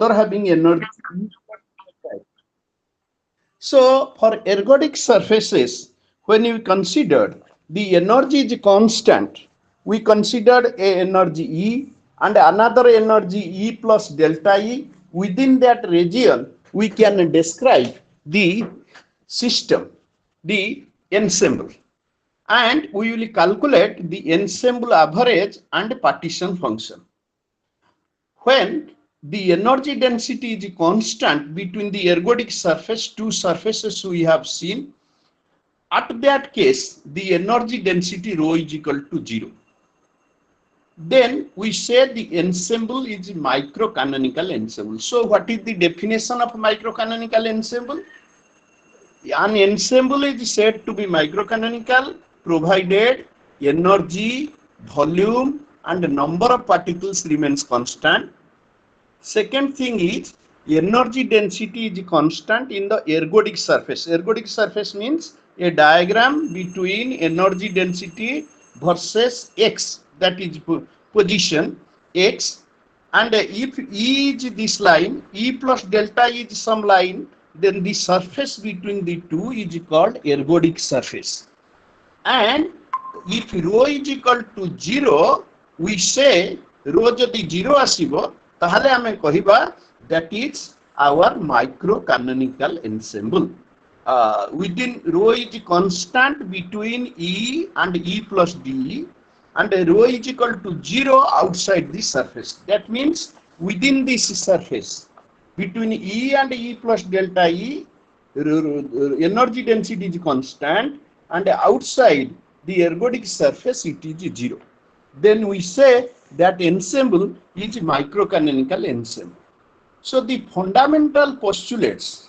Other having energy. So for ergodic surfaces, when we considered the energy is constant, we considered a energy E and another energy E plus delta E. Within that region, we can describe the system, the ensemble, and we will calculate the ensemble average and partition function. When the energy density is constant between the ergodic surface, two surfaces we have seen, at that case, the energy density rho is equal to 0. Then we say the ensemble is microcanonical ensemble. So what is the definition of microcanonical ensemble? An ensemble is said to be microcanonical provided energy, volume, and number of particles remains constant. Second thing is energy density is constant in the ergodic surface. Ergodic surface means a diagram between energy density versus x, that is position x, and if E is this line, E plus delta is some line, then the surface between the two is called ergodic surface. And if rho is equal to 0, we say rho jodi 0 asibo, tahale ame kahiba that is our microcanonical ensemble. Within rho is constant between E and E plus D, and rho is equal to 0 outside the surface. That means within this surface, between E and E plus delta E, energy density is constant, and outside the ergodic surface it is 0. Then we say that ensemble is microcanonical ensemble. So the fundamental postulates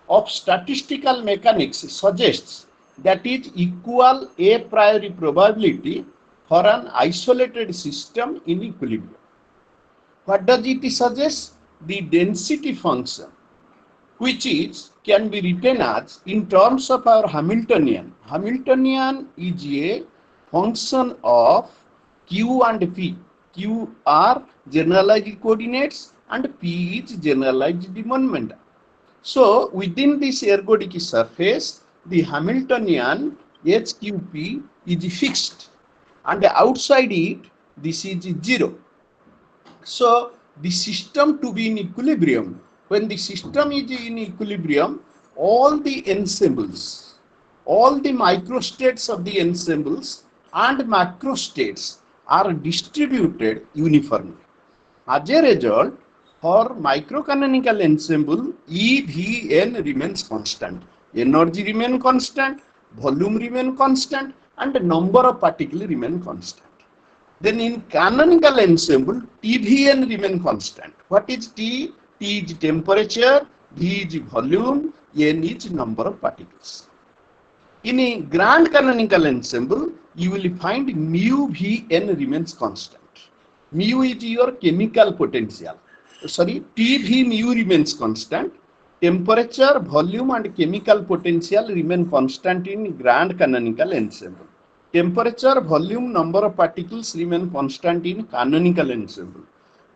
of statistical mechanics suggests that is equal a priori probability for an isolated system in equilibrium. What does it suggest? The density function, which is can be written as in terms of our Hamiltonian. Hamiltonian is a function of Q and P. Q are generalized coordinates and P is generalized momentum. So within this ergodic surface, the Hamiltonian HQP is fixed, and outside it, this is 0. So the system to be in equilibrium, when the system is in equilibrium, all the ensembles, all the microstates of the ensembles and macrostates are distributed uniformly. As a result, for microcanonical ensemble, EVN remains constant. Energy remains constant, volume remains constant, and the number of particles remain constant. Then in canonical ensemble, TVN remain constant. What is T? T is temperature, V is volume, N is number of particles. In a grand canonical ensemble, you will find mu Vn remains constant. Mu is your chemical potential. Sorry, TV mu remains constant. Temperature, volume, and chemical potential remain constant in grand canonical ensemble. Temperature, volume, number of particles remain constant in canonical ensemble.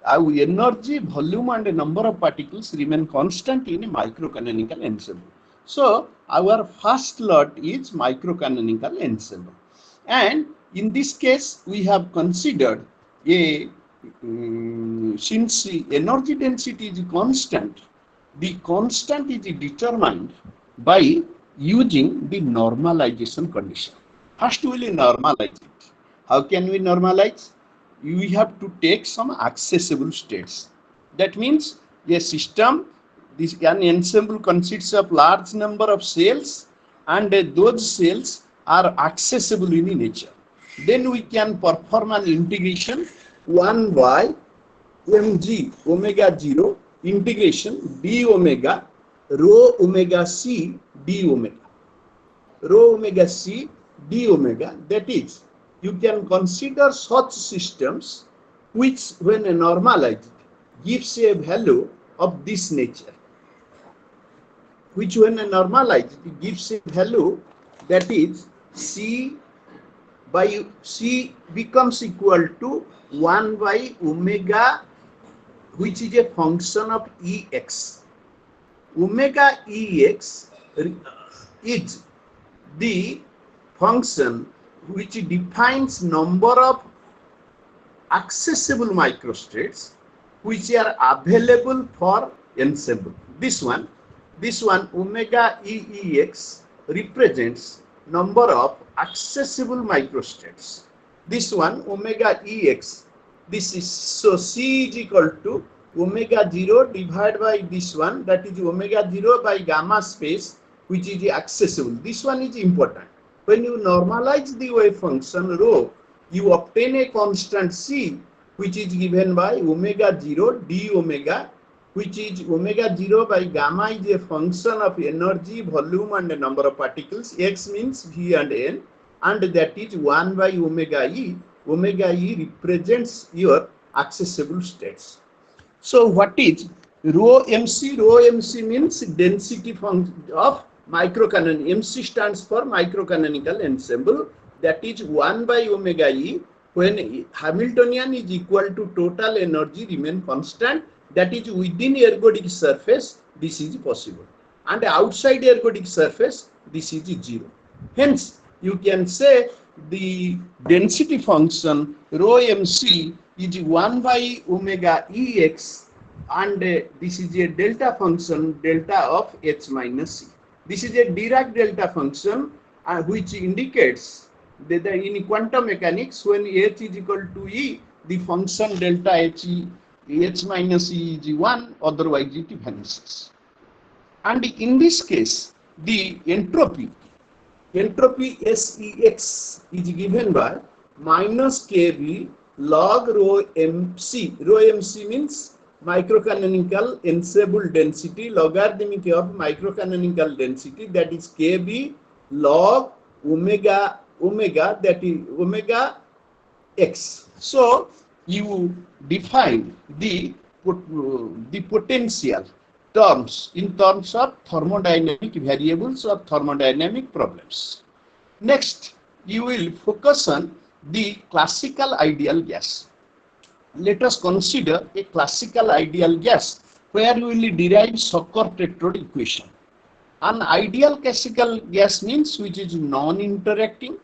Our energy, volume, and number of particles remain constant in microcanonical ensemble. So our first lot is microcanonical ensemble. And in this case, we have considered a since the energy density is constant, the constant is determined by using the normalization condition. First, we will normalize it. How can we normalize? We have to take some accessible states. That means a system, an ensemble consists of large number of cells, and those cells are accessible in nature. Then we can perform an integration 1 by mg omega 0 integration d omega rho omega c d omega. Rho omega c d omega, that is, you can consider such systems which when normalized gives a value of this nature, which when normalized gives a value that is c becomes equal to 1 by omega which is a function of Ex. Omega Ex is the function which defines number of accessible microstates which are available for ensemble. This one omega Ex represents number of accessible microstates. This one omega Ex, this is, so C is equal to omega 0 divided by this one, that is omega 0 by gamma space, which is accessible. This one is important. When you normalize the wave function rho, you obtain a constant C, which is given by omega 0 d omega, which is omega 0 by gamma is a function of energy, volume and the number of particles. X means V and N, and that is 1 by omega E. Omega E represents your accessible states. So what is rho MC? Rho MC means density function of microcanonical. MC stands for microcanonical ensemble. That is 1 by omega E. When Hamiltonian is equal to total energy remain constant, that is within ergodic surface, this is possible. And outside ergodic surface, this is 0. Hence, you can say the density function rho MC is 1 by omega Ex, and this is a delta function, delta of H minus C. This is a Dirac delta function which indicates that in quantum mechanics, when H is equal to E, the function delta H minus E is 1, otherwise it vanishes. And in this case, the entropy Sex is given by minus Kb log rho MC. Rho MC means microcanonical ensemble density, logarithmic of microcanonical density, that is Kb log omega, that is omega X. So you define the potential terms in terms of thermodynamic variables or thermodynamic problems. Next, you will focus on the classical ideal gas. Let us consider a classical ideal gas where we will derive Sokor-Tetrode equation. An ideal classical gas means which is non-interacting,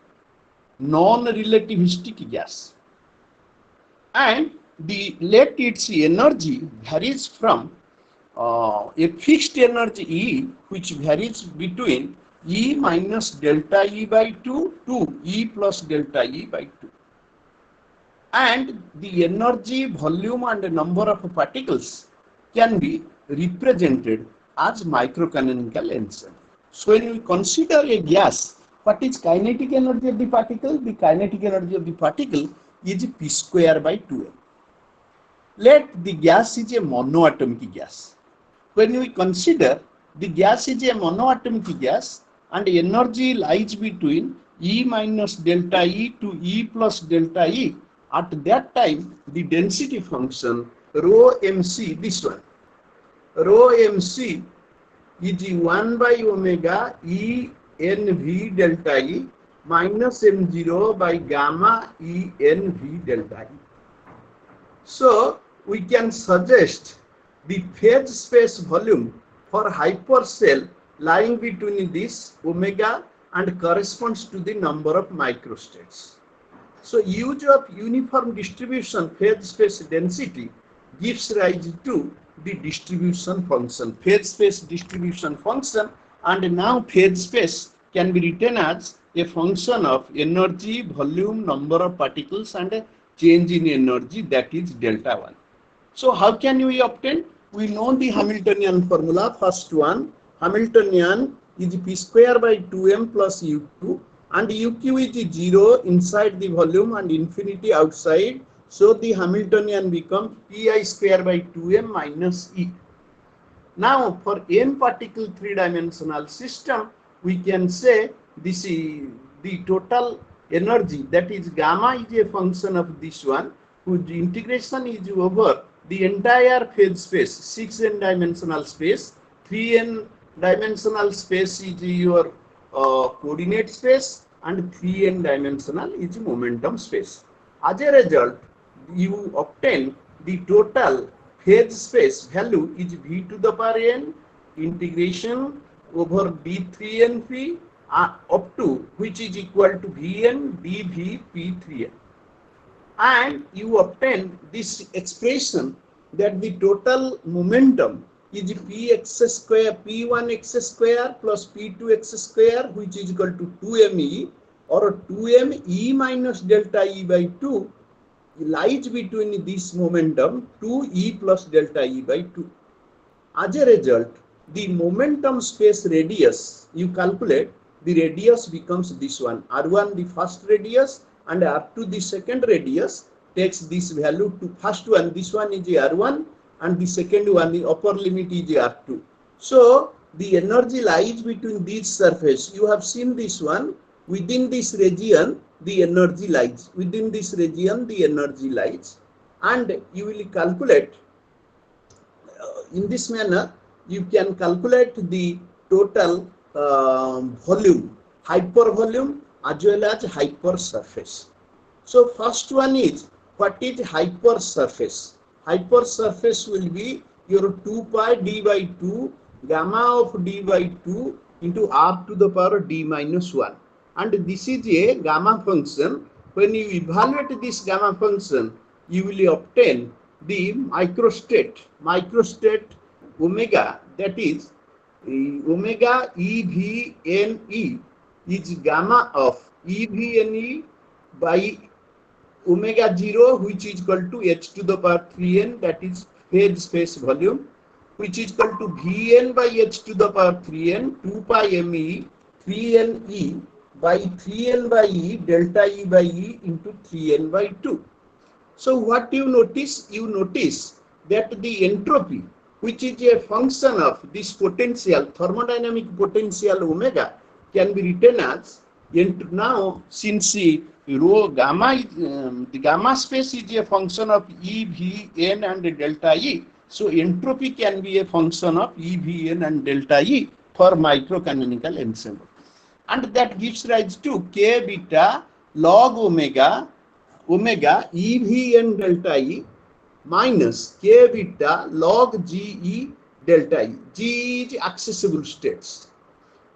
non-relativistic gas, and let its energy varies from a fixed energy E, which varies between E minus delta E by 2 to E plus delta E by 2. And the energy, volume and number of particles can be represented as microcanonical ensemble. So when we consider a gas, what is kinetic energy of the particle? The kinetic energy of the particle is P square by 2m. Let the gas is a monoatomic gas. When we consider the gas is a monoatomic gas and energy lies between E minus delta E to E plus delta E, at that time the density function rho MC, this one, rho MC is 1 by omega E n V delta E minus m0 by gamma E n V delta E. So we can suggest the phase space volume for hypercell lying between this omega and corresponds to the number of microstates. So use of uniform distribution phase space density gives rise to the distribution function, phase space distribution function, and now phase space can be written as a function of energy, volume, number of particles and a change in energy, that is delta 1. So how can we obtain? We know the Hamiltonian formula. First one, Hamiltonian is P square by 2m plus U2, and UQ is 0 inside the volume and infinity outside. So the Hamiltonian becomes Pi square by 2m minus E. Now for n particle three-dimensional system, we can say this is the total energy, that is gamma is a function of this one, whose integration is over the entire phase space, 6n dimensional space. 3n dimensional space is your coordinate space and 3n dimensional is momentum space. As a result, you obtain the total phase space value is v to the power n integration over d3np up to which is equal to vn dv p3n, and you obtain this expression that the total momentum is px square p1x square plus p2x square, which is equal to 2me, or 2me minus delta e by 2 lies between this momentum 2e plus delta e by 2. As a result, the momentum space radius you calculate, the radius becomes this one, r1 the first radius and r2 the second radius takes this value to first one, this one is r1 and the second one the upper limit is r2. So the energy lies between these surface. You have seen this one, within this region the energy lies, within this region the energy lies, and you will calculate in this manner. You can calculate the total volume, hyper volume as well as hyper surface. So first one is, what is hyper surface? Hyper surface will be your 2 pi d by 2 gamma of d by 2 into r to the power d minus 1, and this is a gamma function. When you evaluate this gamma function, you will obtain the microstate omega, that is omega EVNE is gamma of EVNE by omega 0, which is equal to h to the power 3n, that is phase space volume, which is equal to Vn by h to the power 3n 2 pi me 3ne by 3n by e delta e by e into 3n by 2. So what you notice? You notice that the entropy, which is a function of this potential, thermodynamic potential omega, can be written as, now since rho gamma, the gamma space is a function of E, V, N and delta E. So entropy can be a function of E, V, N and delta E for microcanonical ensemble. And that gives rise to K beta log omega EVN delta E minus K beta log GE delta E. G is accessible states.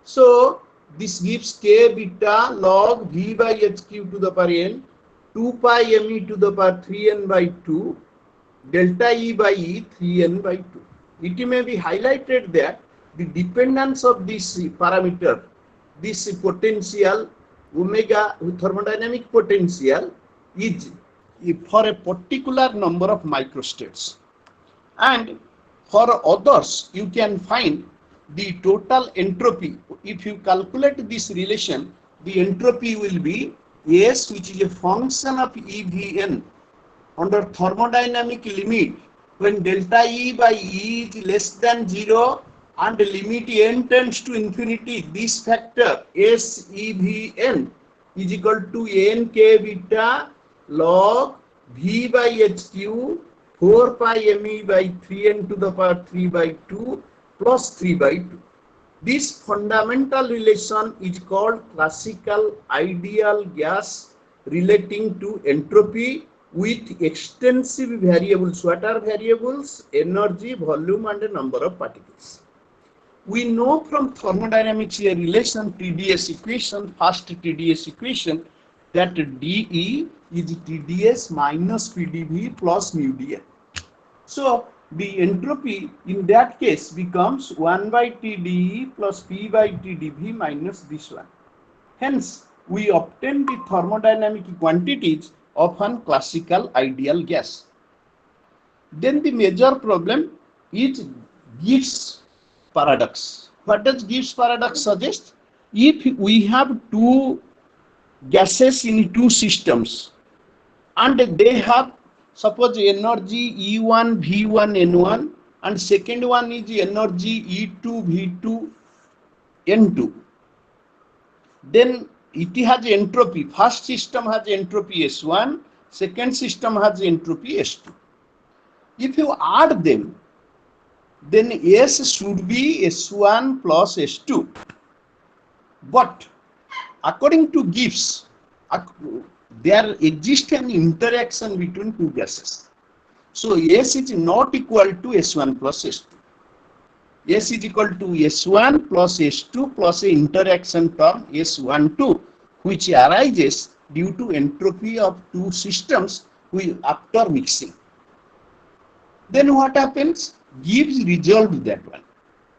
So this gives K beta log V by H cube to the power n 2 pi me to the power 3n by 2 delta E by E 3n by 2. It may be highlighted that the dependence of this parameter, this potential omega thermodynamic potential, is for a particular number of microstates, and for others you can find the total entropy. If you calculate this relation, the entropy will be S, which is a function of EVN under thermodynamic limit when delta E by E is less than 0 and limit n tends to infinity. This factor SEVN is equal to n k beta log V by H cube 4 pi me by 3n to the power 3 by 2 plus 3 by 2. This fundamental relation is called classical ideal gas relating to entropy with extensive variables. What are variables? Energy, volume and number of particles. We know from thermodynamics a relation, TdS equation, first TdS equation, that dE is TdS minus PdV plus mu dN. So the entropy in that case becomes 1 by TdE plus P by TdV minus this one. Hence, we obtain the thermodynamic quantities of an classical ideal gas. Then the major problem is Gibbs paradox. What does Gibbs paradox suggest? If we have two gases in two systems and they have, suppose, energy E1 V1 N1 and second one is energy E2 V2 N2, then it has entropy. First system has entropy S1, second system has entropy S2. If you add them, then S should be S1 plus S2. But according to Gibbs, there exists an interaction between two gases. So S is not equal to S1 plus S2. S is equal to S1 plus S2 plus a interaction term S12, which arises due to entropy of two systems after mixing. Then what happens? Gibbs resolved that one.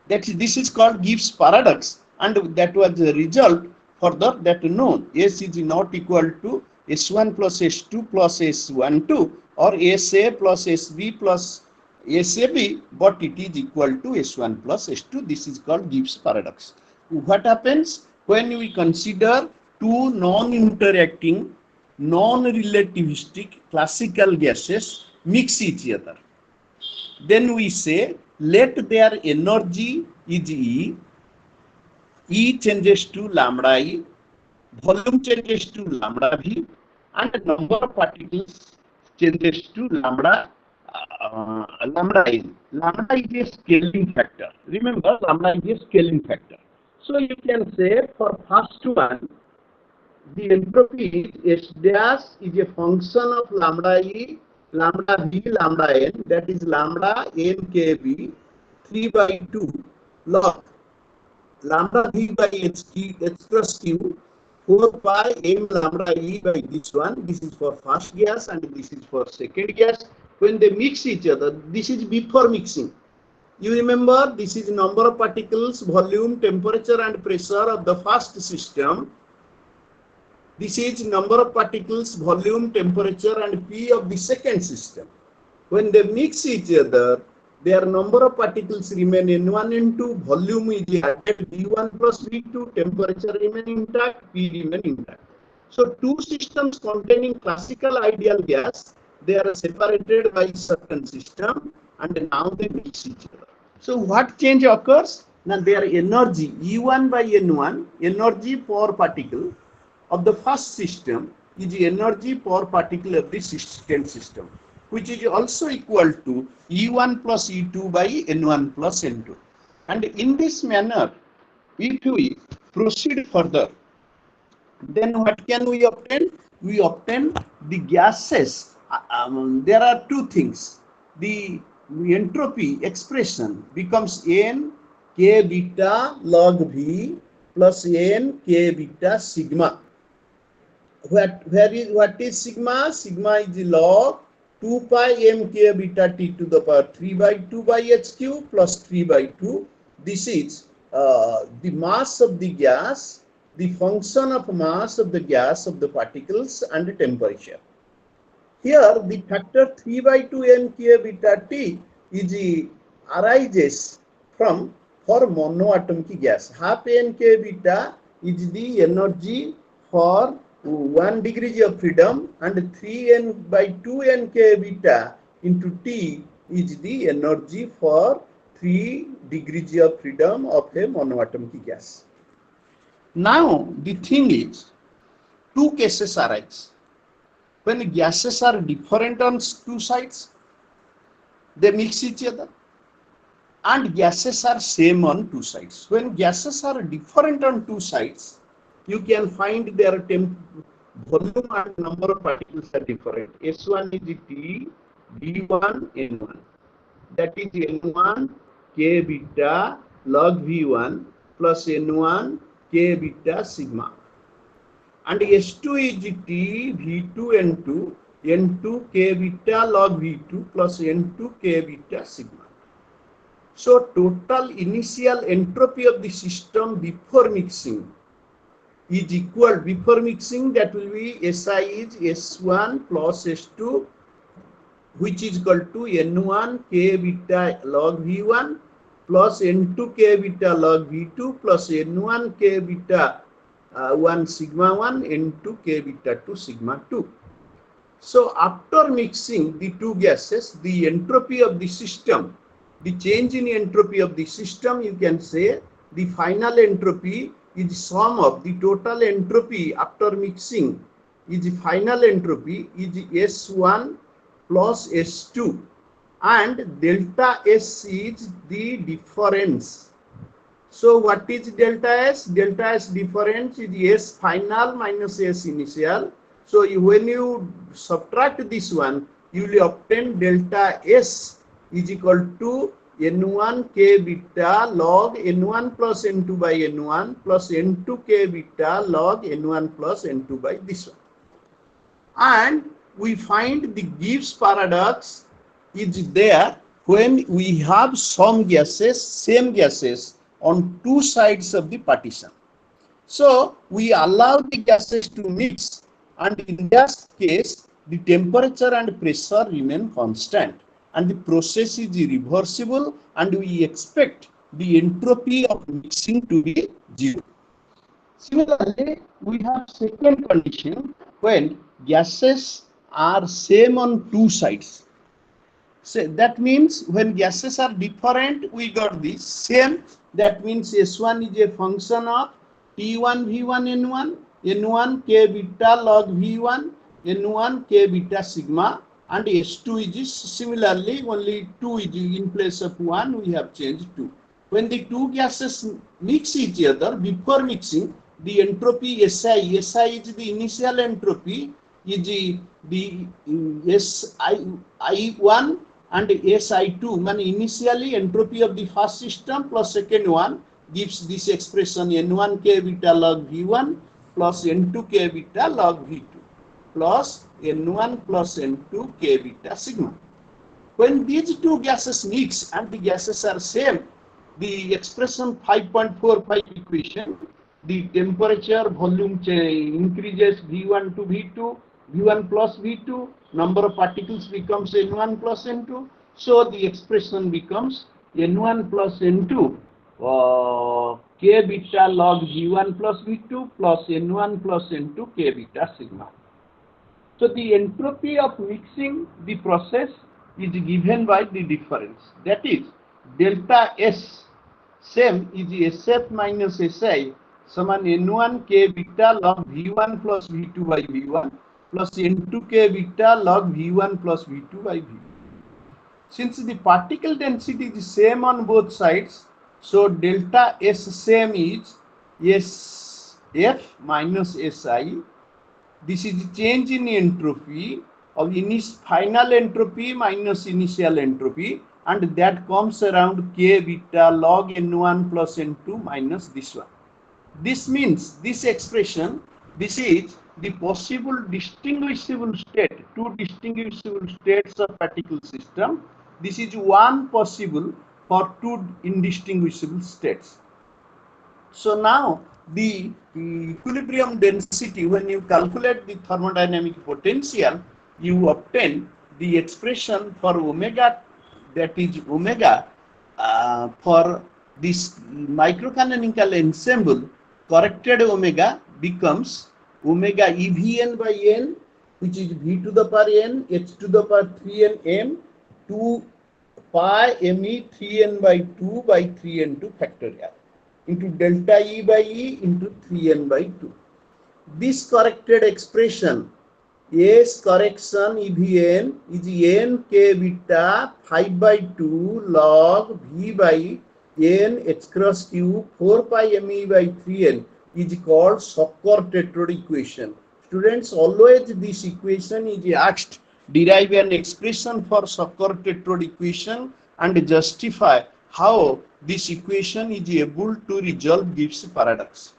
This is called Gibbs paradox, and that was the result further that known S is not equal to S1 plus S2 plus S12 or SA plus SB plus SAB, but it is equal to S1 plus S2. This is called Gibbs paradox. What happens when we consider two non-interacting, non-relativistic classical gases mix each other? Then we say let their energy is E changes to lambda E, volume changes to lambda V, and number of particles changes to lambda N. Lambda is a scaling factor. Remember, lambda is a scaling factor. So you can say for first one, the entropy is S dash is a function of lambda E, lambda V, lambda N, that is lambda N kb 3 by 2 log lambda V by H plus Q 4 pi m lambda E by this one. This is for first gas and this is for second gas. When they mix each other, this is before mixing. You remember, this is number of particles, volume, temperature and pressure of the first system. This is number of particles, volume, temperature and P of the second system. When they mix each other, their number of particles remain N1, N2, volume is added V1 plus V2, temperature remain intact, P remain intact. So two systems containing classical ideal gas, they are separated by certain system and now they mix each other. So what change occurs? Now their energy E1 by N1, energy per particle of the first system is the energy per particle of the second system, which is also equal to E1 plus E2 by N1 plus N2. And in this manner, if we proceed further, then what can we obtain? We obtain the gases. There are two things. The entropy expression becomes N K beta log V plus N K beta sigma. What is sigma? Sigma is the log 2 pi m k beta t to the power 3 by 2 by HQ plus 3 by 2. This is the mass of the gas, the function of mass of the gas of the particles and the temperature. Here the factor 3 by 2 m k beta t is arises from for monoatomic gas. Half n k beta is the energy for 1 degree of freedom and 3n by 2n k beta into T is the energy for 3 degrees of freedom of a monoatomic gas. Now the thing is, two cases arise. When gases are different on two sides, they mix each other, and gases are same on two sides. When gases are different on two sides, you can find their volume and number of particles are different. S1 is T, V1, N1. That is N1 K beta log V1 plus N1 K beta sigma. And S2 is T, V2, N2, N2 K beta log V2 plus N2 K beta sigma. So total initial entropy of the system before mixing is equal, before mixing, that will be SI is S1 plus S2, which is equal to N1 K beta log V1 plus N2 K beta log V2 plus N1 K beta 1 sigma 1 N2 K beta 2 sigma 2. So after mixing the two gases, the entropy of the system, the change in entropy of the system, you can say the final entropy is sum of the total entropy after mixing is the final entropy is S1 plus S2 and delta S is the difference. So what is delta S? Delta S difference is S final minus S initial. So when you subtract this one, you will obtain delta S is equal to N1 K beta log N1 plus N2 by N1 plus N2 K beta log N1 plus N2 by this one. And we find the Gibbs paradox is there when we have some gases, same gases on two sides of the partition. So we allow the gases to mix, and in that case the temperature and pressure remain constant and the process is reversible, and we expect the entropy of mixing to be zero. Similarly, we have second condition when gases are same on two sides. So that means when gases are different, we got this same. That means S1 is a function of T1 V1 N1, N1 K beta log V1, N1 K beta sigma, and S2 is similarly only 2 is in place of 1, we have changed 2. When the two gases mix each other, before mixing, the entropy SI is the initial entropy, is the SI1 and SI2, mean initially entropy of the first system plus second one gives this expression N1 K beta log V1 plus N2 K beta log V2 plus N1 plus N2 K beta sigma. When these two gases mix and the gases are same, the expression 5.45 equation, the temperature volume increases V1 to V2, V1 plus V2, number of particles becomes N1 plus N2. So the expression becomes N1 plus N2 K beta log V1 plus V2 plus N1 plus N2 K beta sigma. So the entropy of mixing the process is given by the difference. That is delta S same is SF minus SI समान N1 K beta log V1 plus V2 by V1 plus N2 K beta log V1 plus V2 by V2. Since the particle density is same on both sides, so delta S same is SF minus SI. This is the change in entropy of final entropy minus initial entropy, and that comes around K beta log N1 plus N2 minus this one. This means this expression, this is the possible distinguishable state, two distinguishable states of particle system. This is one possible for two indistinguishable states. So now the equilibrium density, when you calculate the thermodynamic potential, you obtain the expression for omega, that is omega for this microcanonical ensemble. Corrected omega becomes omega EVN by n, which is V to the power n, H to the power 3n m, 2 pi me 3n by 2 by 3n2 factorial into delta E by E into 3n by 2. This corrected expression S correction EVN is n K beta 5 by 2 log V by n h cross q 4 pi me by 3n is called Sokor tetrode equation. Students, always this equation is asked, derive an expression for Sokor tetrode equation and justify how this equation is able to resolve Gibbs paradox.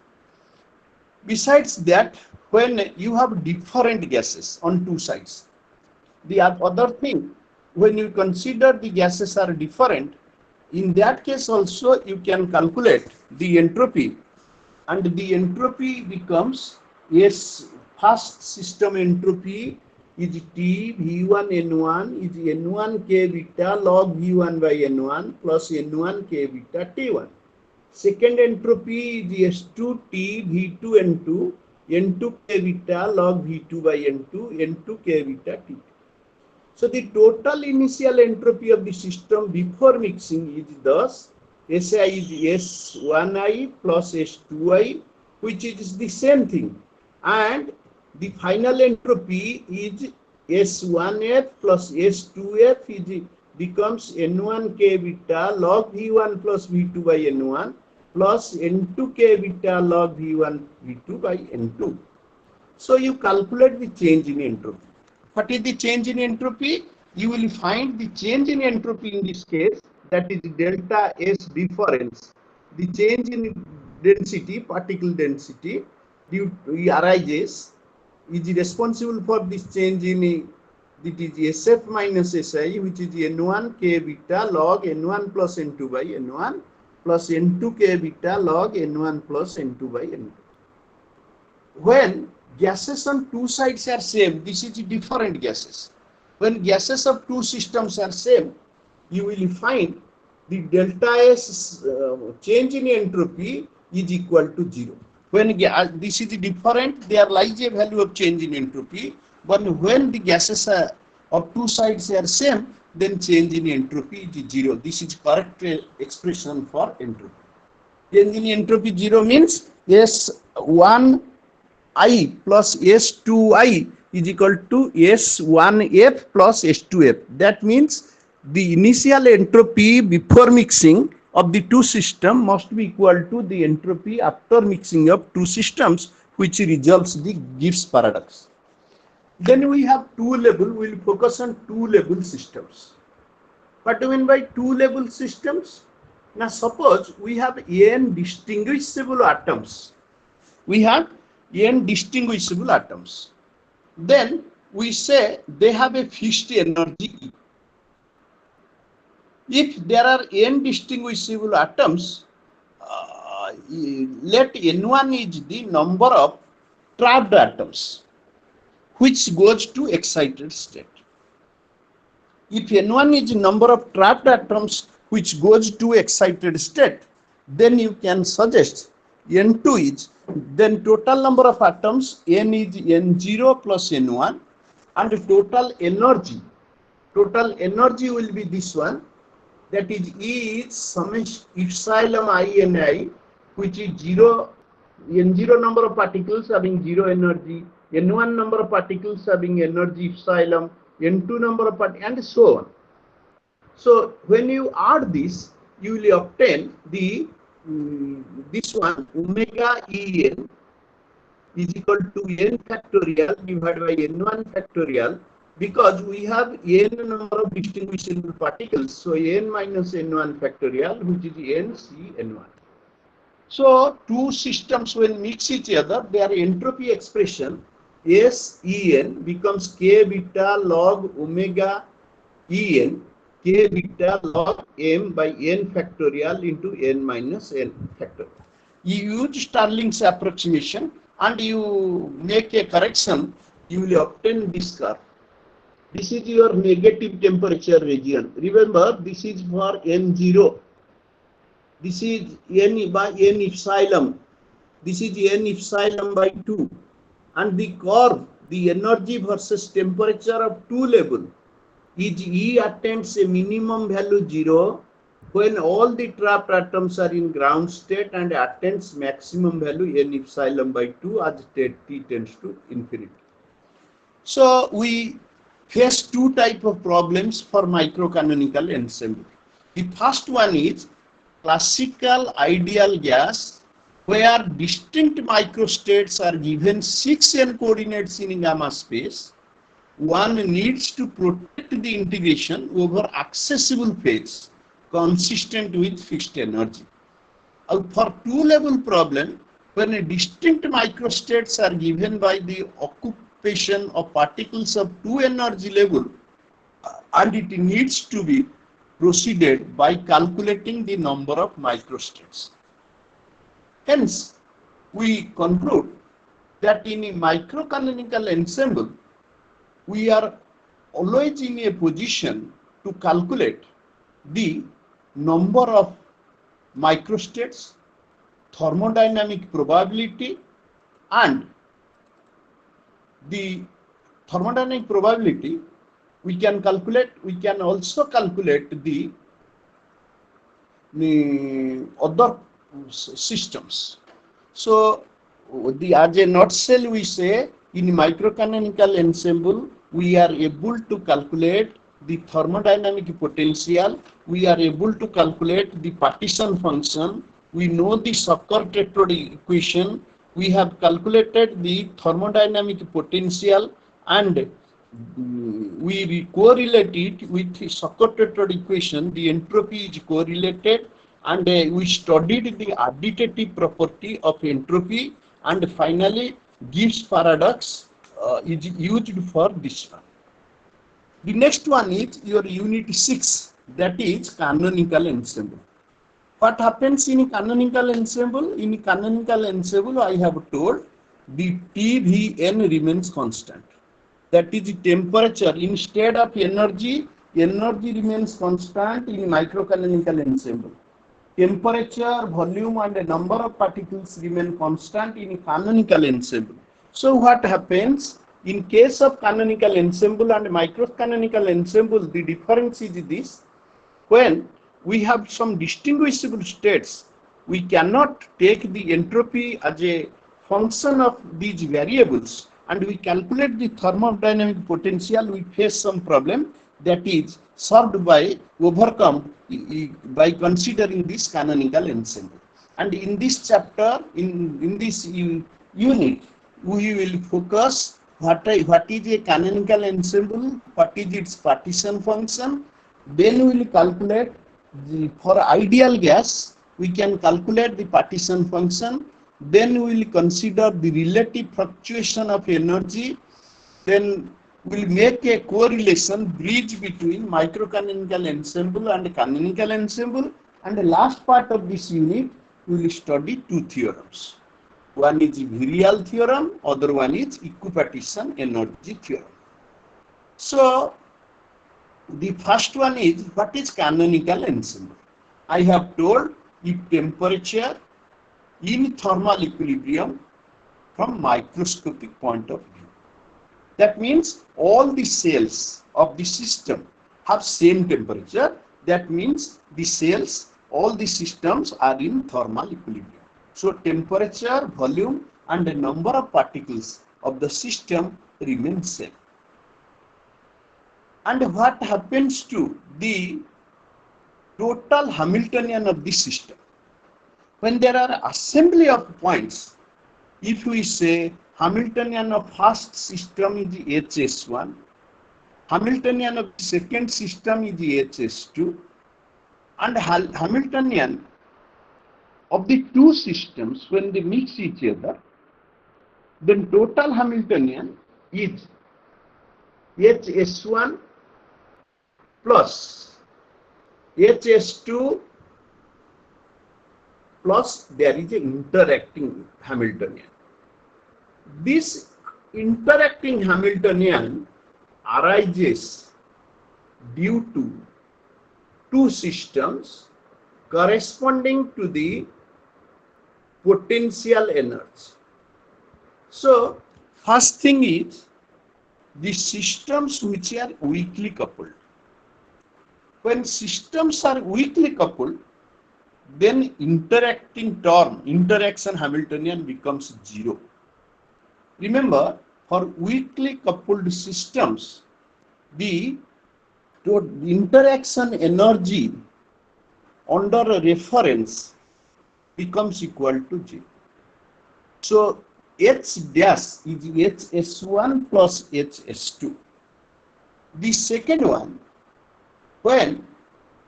Besides that, when you have different gases on two sides, the other thing, when you consider the gases are different, in that case also you can calculate the entropy, and the entropy becomes first system entropy is T V1 N1 is N1 K beta log V1 by N1 plus N1 K beta T1. Second entropy is S2 T V2 N2 N2 K beta log V2 by N2 N2 K beta T2. So the total initial entropy of the system before mixing is thus SI is S1I plus S2I, which is the same thing, and the final entropy is S1F plus S2F is becomes N1 K beta log V1 plus V2 by N1 plus N2 K beta log V1 V2 by N2. So you calculate the change in entropy. What is the change in entropy? You will find the change in entropy in this case, that is delta S difference. The change in density, particle density, due to arises, is responsible for this change in it is SF minus Si, which is N1 k beta log N1 plus N2 by N1 plus N2 k beta log N1 plus N2 by N2. When gases on two sides are same, this is different gases. When gases of two systems are same, you will find the delta S change in entropy is equal to 0. When this is different, there lies a value of change in entropy. But when the gases of two sides are same, then change in entropy is 0. This is correct expression for entropy. Change in entropy 0 means S1 I plus S2I is equal to S1F plus S2F. That means the initial entropy before mixing of the two systems must be equal to the entropy after mixing of two systems, which resolves the Gibbs paradox. Then we have two level. We will focus on two level systems. What do you mean by two level systems? Now suppose we have n distinguishable atoms. We have n distinguishable atoms. Then we say they have a fixed energy E. If there are n distinguishable atoms, let n1 is the number of trapped atoms which goes to excited state. If n1 is the number of trapped atoms which goes to excited state, then you can suggest n2 is then total number of atoms n is n0 plus n1, and the total energy will be this one, that is E is summation epsilon I and I, which is n0 number of particles having 0 energy, n1 number of particles having energy epsilon, n2 number of particles, and so on. So when you add this, you will obtain the this one omega En is equal to n factorial divided by n1 factorial, because we have n number of distinguishable particles, so n minus n1 factorial, which is n(c)n1. So two systems when mix each other, their entropy expression SEn becomes k beta log omega En k beta log m by n factorial into n minus n factorial. You use Stirling's approximation and you make a correction, you will obtain this curve. This is your negative temperature region. Remember, this is for N0. This is N by N epsilon. This is N epsilon by 2. And the curve, the energy versus temperature of two level, is E attains a minimum value 0 when all the trapped atoms are in ground state, and attains maximum value N epsilon by 2 as T tends to infinity. So we face two types of problems for microcanonical ensemble. The first one is classical ideal gas, where distinct microstates are given 6n coordinates in gamma space. One needs to protect the integration over accessible phase consistent with fixed energy. For two-level problem, when a distinct microstates are given by the occupation of particles of two energy level, and it needs to be proceeded by calculating the number of microstates. Hence, we conclude that in a microcanonical ensemble, we are always in a position to calculate the number of microstates, thermodynamic probability, and the thermodynamic probability we can calculate. We can also calculate the other systems. So as a nutshell, we say in microcanonical ensemble, we are able to calculate the thermodynamic potential, we are able to calculate the partition function, we know the Sackur-Tetrode equation, we have calculated the thermodynamic potential, and we correlate it with the Socrates equation. The entropy is correlated, and we studied the additive property of entropy, and finally Gibbs paradox is used for this one. The next one is your unit 6, that is canonical ensemble. What happens in canonical ensemble? In canonical ensemble, I have told the TVN remains constant. That is temperature. Instead of energy, energy remains constant in microcanonical ensemble. Temperature, volume, and the number of particles remain constant in canonical ensemble. So what happens in case of canonical ensemble and microcanonical ensemble? The difference is this: when we have some distinguishable states, we cannot take the entropy as a function of these variables and we calculate the thermodynamic potential. We face some problem that is solved by overcome by considering this canonical ensemble. And in this chapter, in this unit, we will focus what is a canonical ensemble, what is its partition function. Then we will calculate for ideal gas, we can calculate the partition function. Then we will consider the relative fluctuation of energy. Then we will make a correlation bridge between microcanonical ensemble and canonical ensemble. And the last part of this unit, we will study two theorems. One is virial theorem, other one is equipartition energy theorem. So the first one is, what is canonical ensemble? I have told if temperature in thermal equilibrium from microscopic point of view. That means all the cells of the system have same temperature. That means the cells, all the systems are in thermal equilibrium. So temperature, volume, and the number of particles of the system remain same. And what happens to the total Hamiltonian of the system? When there are assembly of points, if we say Hamiltonian of first system is HS1, Hamiltonian of the second system is HS2, and Hamiltonian of the two systems, when they mix each other, then total Hamiltonian is HS1 plus HS2 plus there is an interacting Hamiltonian. This interacting Hamiltonian arises due to two systems corresponding to the potential energy. So first thing is the systems which are weakly coupled. When systems are weakly coupled, then interacting term, interaction Hamiltonian becomes zero. Remember, for weakly coupled systems, the interaction energy under a reference becomes equal to 0. So H dash is HS1 plus HS2. The second one, when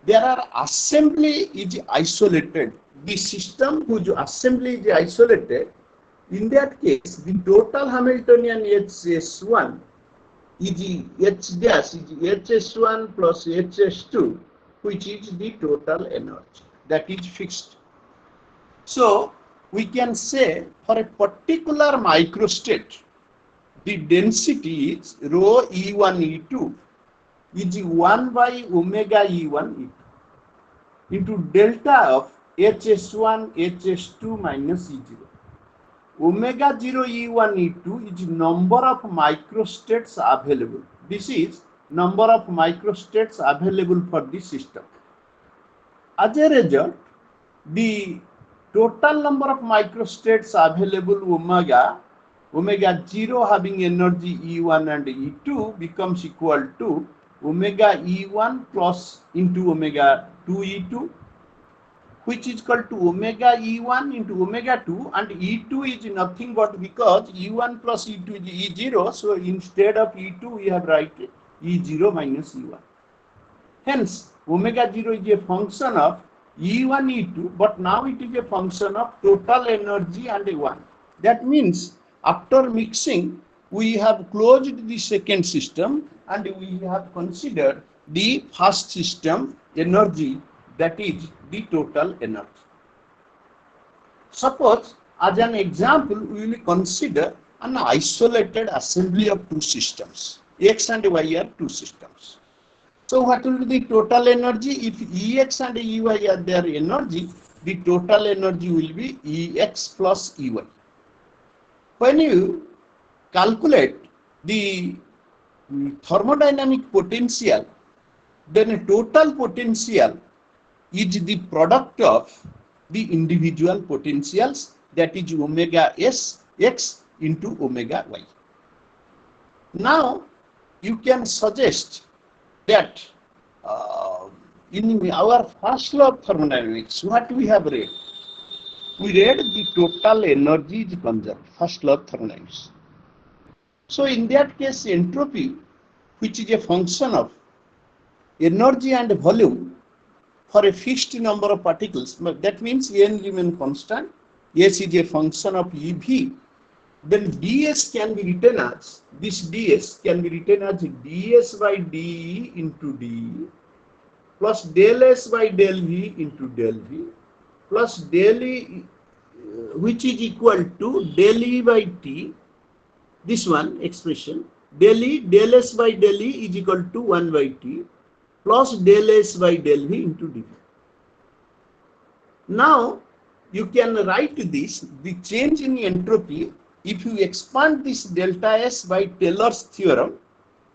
there are assembly is isolated, the system whose assembly is isolated, in that case the total Hamiltonian HS1 is H dash is HS1 plus HS2, which is the total energy, that is fixed. So we can say for a particular microstate, the density is rho E1 E2 is 1 by omega E1 E2 into delta of HS1 HS2 minus E0. Omega 0 E1 E2 is number of microstates available. This is number of microstates available for the system. As a result, the total number of microstates available omega 0 having energy E1 and E2 becomes equal to omega E1 plus into omega 2 E2 which is equal to omega E1 into omega 2, and E2 is nothing but because E1 plus E2 is E0, so instead of E2 we have write E0 minus E1. Hence, omega 0 is a function of E1, E2, but now it is a function of total energy and A1. That means after mixing, we have closed the second system and we have considered the first system energy, that is the total energy. Suppose, as an example, we will consider an isolated assembly of two systems. X and Y are two systems. So what will be the total energy? If Ex and Ey are their energy, the total energy will be Ex plus Ey. When you calculate the thermodynamic potential, then total potential is the product of the individual potentials, that is omega S X into omega Y. Now you can suggest that in our first law of thermodynamics, what we have read? We read the total energy is conserved, first law of thermodynamics. So in that case, entropy, which is a function of energy and volume for a fixed number of particles, that means n remain constant, S is a function of EV, then ds can be written as, this ds can be written as ds by dE into dE plus del S by del V into del V plus del E, which is equal to del E by T, this one expression, del E, del S by del E is equal to 1 by T plus del S by del V into dV. Now you can write this, the change in entropy. If you expand this delta S by Taylor's theorem,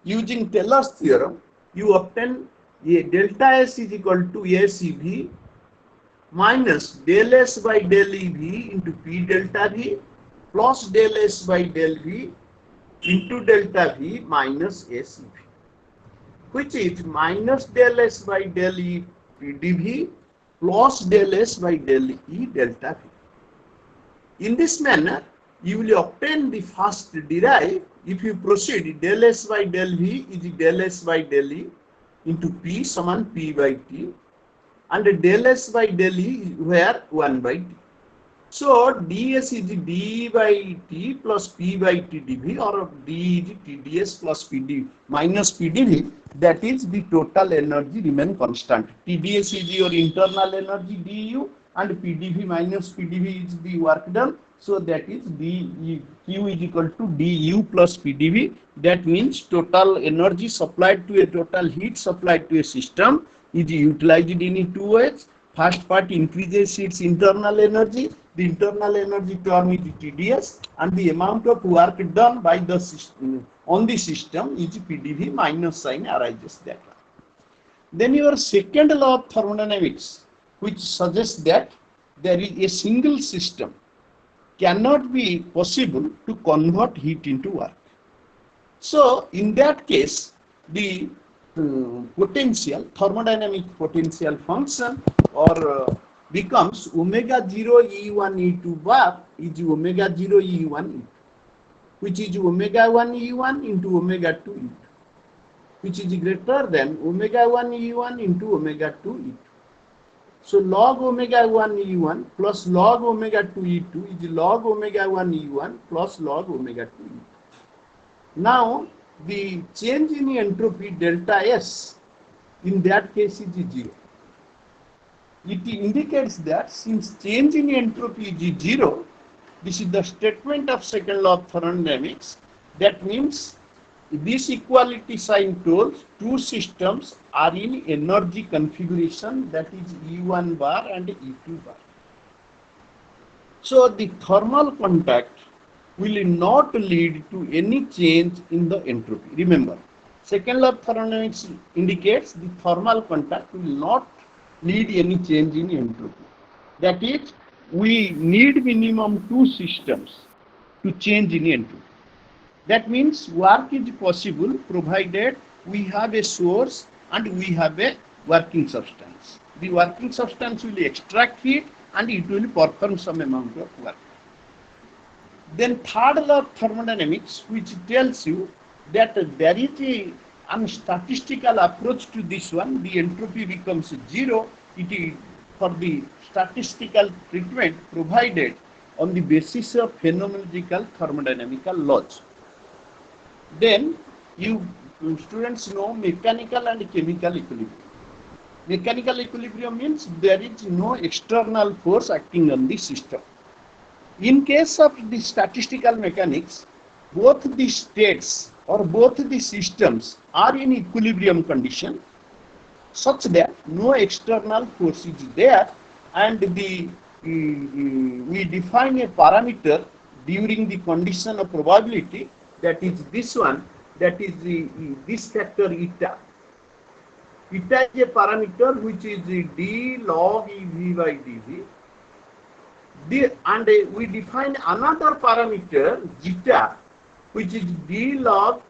using Taylor's theorem, you obtain a delta S is equal to SEV minus del S by del EV into P delta V plus del S by del V into delta V minus SEV, which is minus del S by del E dV plus del S by del E delta V. In this manner, you will obtain the first derive. If you proceed, del S by del V is del S by del E into P suman P by T, and del S by del E where 1 by T. So ds is d by T plus P by T dV, or d is TdS plus PD minus PdV. That is the total energy remain constant. TdS is your internal energy du, and PdV minus PdV is the work done. So that is Q is equal to du plus PdV. That means total energy supplied to a total heat supplied to a system is utilized in two ways. First part increases its internal energy. The internal energy term is TdS, and the amount of work done by the system on the system is PdV minus sign arises that. Then your second law of thermodynamics, which suggests that there is a single system, cannot be possible to convert heat into work. So in that case, the potential, thermodynamic potential function, or becomes omega 0 E1 E2 bar is omega 0 E1 E2, which is omega 1 E1 into omega 2 E2, which is greater than omega 1 E1 into omega 2 E2. So log omega 1 E1 plus log omega 2 E2 is log omega 1 E1 plus log omega 2 E2. Now the change in entropy delta S in that case is 0. It indicates that since change in entropy is 0, this is the statement of second law of thermodynamics. That means this equality sign tells two systems are in energy configuration, that is E1 bar and E2 bar. So the thermal contact will not lead to any change in the entropy. Remember, second law of thermodynamics indicates the thermal contact will not lead any change in entropy. That is, we need minimum two systems to change in entropy. That means work is possible provided we have a source and we have a working substance. The working substance will extract heat and it will perform some amount of work. Then third law of thermodynamics, which tells you that there is a statistical approach to this one. The entropy becomes zero. It is for the statistical treatment provided on the basis of phenomenological thermodynamical laws. Then you students know mechanical and chemical equilibrium. Mechanical equilibrium means there is no external force acting on the system. In case of the statistical mechanics, both the states or both the systems are in equilibrium condition such that no external force is there, and we define a parameter during the condition of probability, that is this one, that is this factor eta. Eta is a parameter which is d log EV by dV. And we define another parameter zeta, which is d log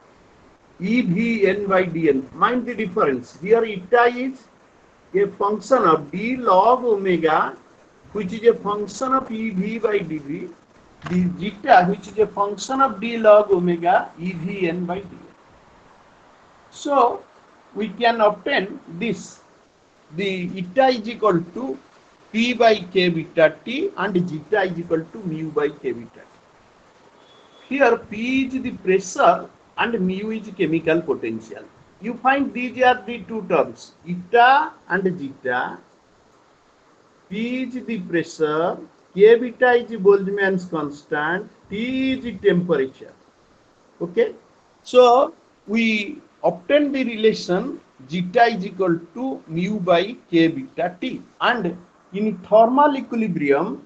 EVN by dN. Mind the difference. Here eta is a function of d log omega, which is a function of EV by dV. The zeta, which is a function of d log omega EVN by dN. So we can obtain this. The eta is equal to P by K beta T and zeta is equal to mu by K beta T. Here P is the pressure and mu is chemical potential. You find these are the two terms, eta and zeta. P is the pressure, K beta is Boltzmann's constant, T is the temperature. Okay, so we obtain the relation zeta is equal to mu by K beta T, and in thermal equilibrium,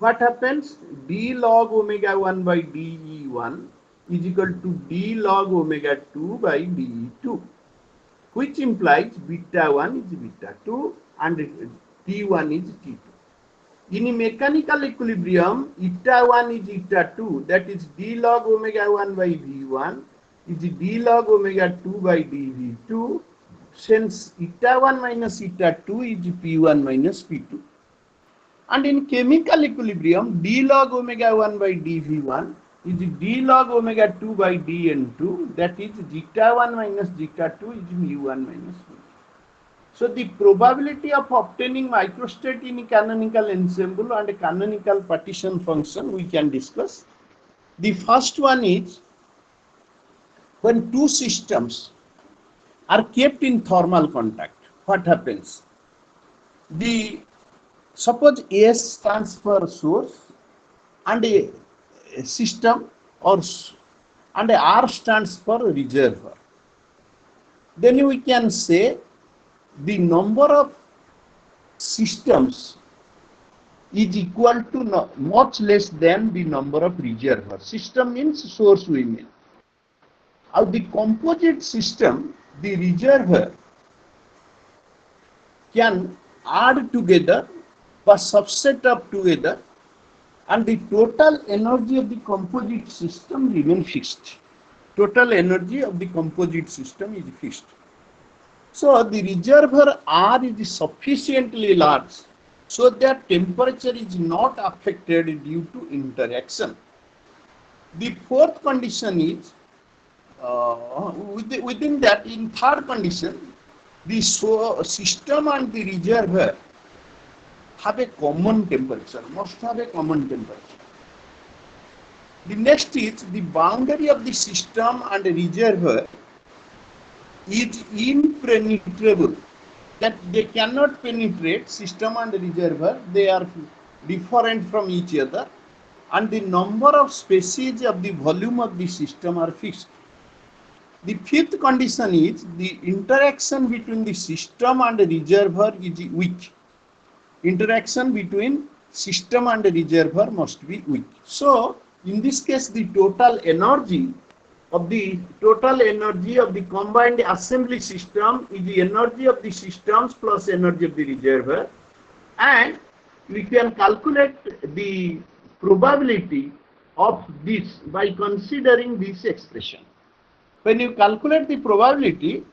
what happens? D log omega 1 by dE1 is equal to D log omega 2 by dE2, which implies beta 1 is beta 2 and T1 is T2. In mechanical equilibrium, eta 1 is eta 2, that is D log omega 1 by V1 is D log omega 2 by dV2. Since eta 1 minus eta 2 is P1 minus P2. And in chemical equilibrium, d log omega 1 by dV1 is d log omega 2 by dN2, that is zeta 1 minus zeta 2 is mu1 minus mu2. So the probability of obtaining microstate in canonical ensemble and canonical partition function we can discuss. The first one is when two systems are kept in thermal contact, what happens? Suppose S stands for source and a system, and R stands for reservoir. Then we can say the number of systems is equal to much less than the number of reservoir. System means source we mean. Now the composite system, the reservoir can add together or subset up together, and the total energy of the composite system remains fixed. Total energy of the composite system is fixed. So the reservoir R is sufficiently large so that temperature is not affected due to interaction. The fourth condition is within that, in third condition, the system and the reservoir have a common temperature, must have a common temperature. The next is the boundary of the system and the reservoir is impenetrable, that they cannot penetrate. System and reservoir, they are different from each other, and the number of species of the volume of the system are fixed. The fifth condition is the interaction between the system and the reservoir is weak. Interaction between system and reservoir must be weak. So in this case, the total energy of the combined assembly system is the energy of the systems plus energy of the reservoir, and we can calculate the probability of this by considering this expression. When you calculate the probability,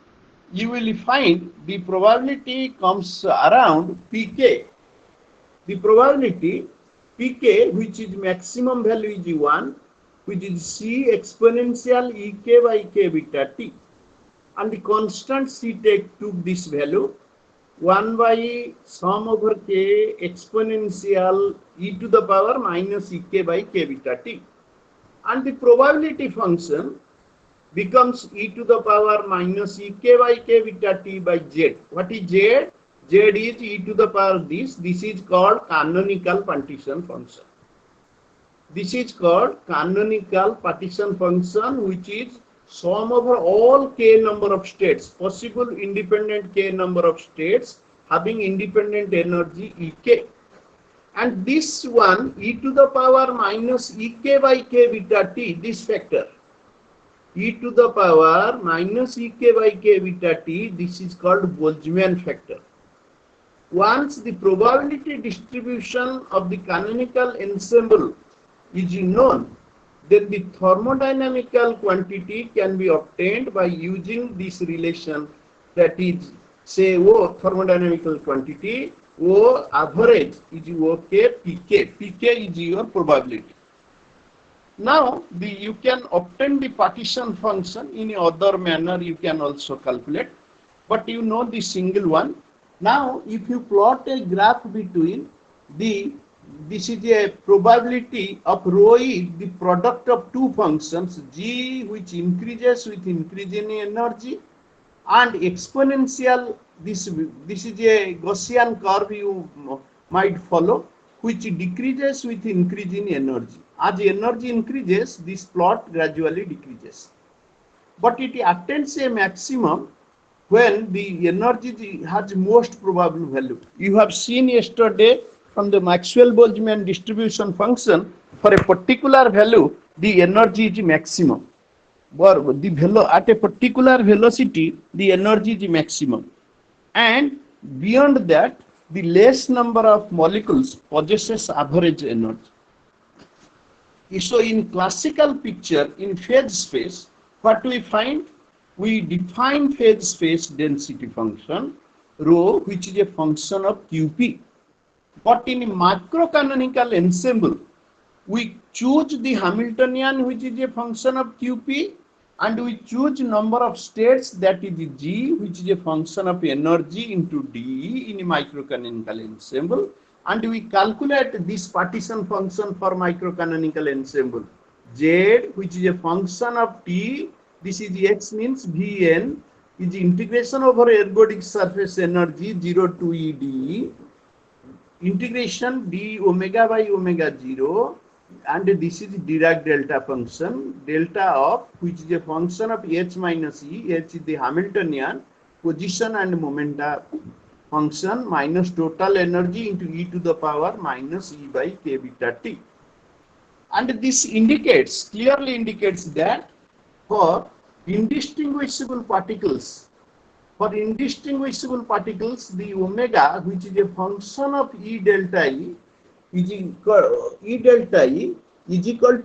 you will find the probability comes around pk. The probability pk, which is maximum value, is 1, which is c exponential ek by k beta t, and the constant c took this value 1 by sum over k exponential e to the power minus ek by k beta t, and the probability function becomes e to the power minus ek by k beta t by z. What is z? Z is e to the power this. This is called canonical partition function. This is called canonical partition function, which is sum over all k number of states, possible independent k number of states having independent energy Ek. And this one, e to the power minus Ek by k beta t, this factor, e to the power minus Ek by k beta t, this is called Boltzmann factor. Once the probability distribution of the canonical ensemble is known, then the thermodynamical quantity can be obtained by using this relation, that is, say O thermodynamical quantity, O average is OK Pk. Pk is your probability. Now you can obtain the partition function in other manner, you can also calculate, but you know the single one. Now if you plot a graph between this is a probability of rho is the product of two functions, g, which increases with increase in energy, and exponential, this is a Gaussian curve you might follow, which decreases with increase in energy. As energy increases, this plot gradually decreases, but it attains a maximum when the energy has most probable value. You have seen yesterday from the Maxwell-Boltzmann distribution function, for a particular value, the energy is maximum. Or the value at a particular velocity, the energy is maximum. And beyond that, the less number of molecules possesses average energy. So in classical picture, in phase space, what we find? We define phase space density function, rho, which is a function of Qp. But in macrocanonical ensemble, we choose the Hamiltonian, which is a function of Qp, and we choose number of states, that is G, which is a function of energy into dE in a microcanonical ensemble, and we calculate this partition function for microcanonical ensemble. Z, which is a function of T, this is x means Vn, is integration over ergodic surface energy 0 to E dE, integration d omega by omega 0, and this is Dirac delta function, delta of which is a function of h minus e, h is the Hamiltonian position and momenta function, minus total energy into e to the power minus e by k beta t. And this indicates, clearly indicates that for indistinguishable particles, the omega, which is a function of E delta E, is equal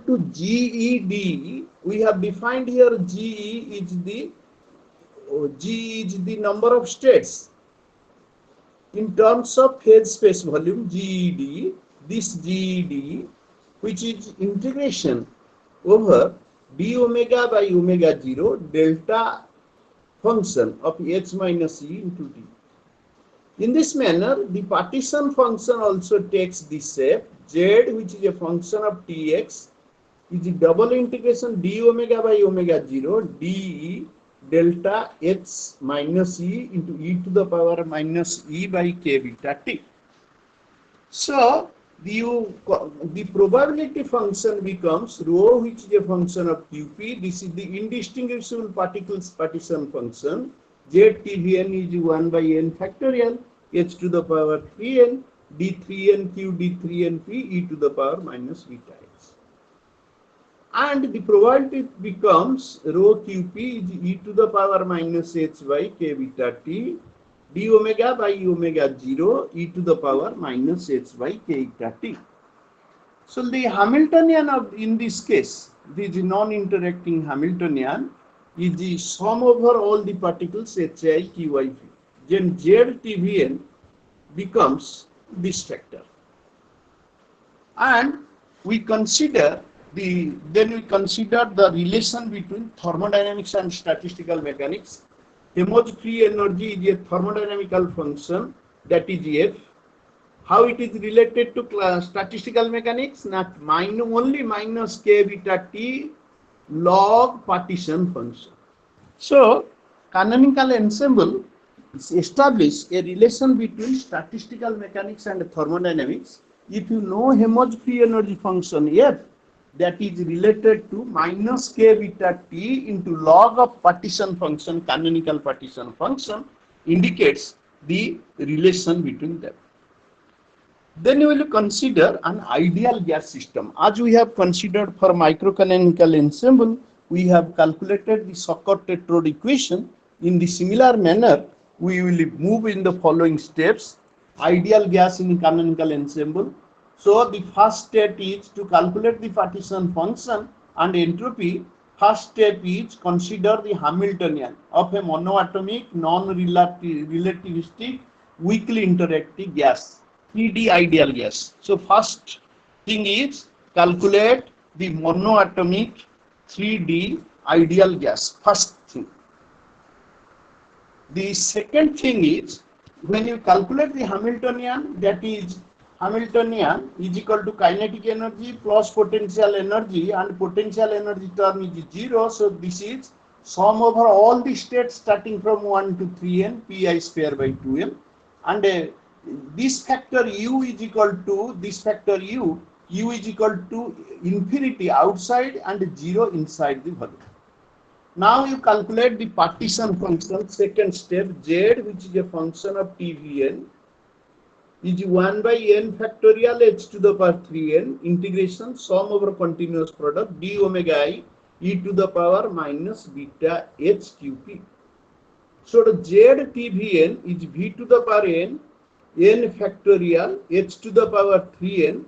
to GED. We have defined here GE is the number of states in terms of phase space volume. GED, this GED, which is integration over d omega by omega 0 delta function of h minus e into d. In this manner, the partition function also takes this shape. Z, which is a function of tx, is a double integration d omega by omega 0 dE delta h minus e into e to the power minus e by k beta t. So the probability function becomes rho, which is a function of Qp. This is the indistinguishable particles partition function. ZTVn is 1 by n factorial h to the power 3n d3n q d3n p e to the power minus beta h. And the probability becomes rho Qp is e to the power minus h by k beta t d omega by omega 0 e to the power minus h by k beta t. So the Hamiltonian of, in this case, this non-interacting Hamiltonian is the sum over all the particles HI, QIV. Then ZTVN becomes this factor. And we consider then we consider the relation between thermodynamics and statistical mechanics. Hemorrhage free energy is a thermodynamical function, that is F. How it is related to statistical mechanics? Not only minus k beta t log partition function. So canonical ensemble establish a relation between statistical mechanics and thermodynamics. If you know Hemorrhage free energy function F, that is related to minus k beta t into log of partition function, canonical partition function, indicates the relation between them. Then you will consider an ideal gas system. As we have considered for microcanonical ensemble, we have calculated the Sokot-Tetrode equation. In the similar manner, we will move in the following steps. Ideal gas in canonical ensemble. So the first step is to calculate the partition function and entropy. First step is consider the Hamiltonian of a monoatomic, non-relativistic, weakly interacting gas. 3D ideal gas. So first thing is calculate the monoatomic 3D ideal gas. First thing. The second thing is when you calculate the Hamiltonian, that is Hamiltonian is equal to kinetic energy plus potential energy, and potential energy term is 0. So this is sum over all the states starting from 1 to 3n pi square by 2m, and this factor u is equal to this factor u is equal to infinity outside and 0 inside the volume. Now you calculate the partition function. Second step, z, which is a function of tvn, is 1 by n factorial h to the power 3n integration sum over continuous product d omega I e to the power minus beta h qp. So the z tvn is v to the power n factorial h to the power 3n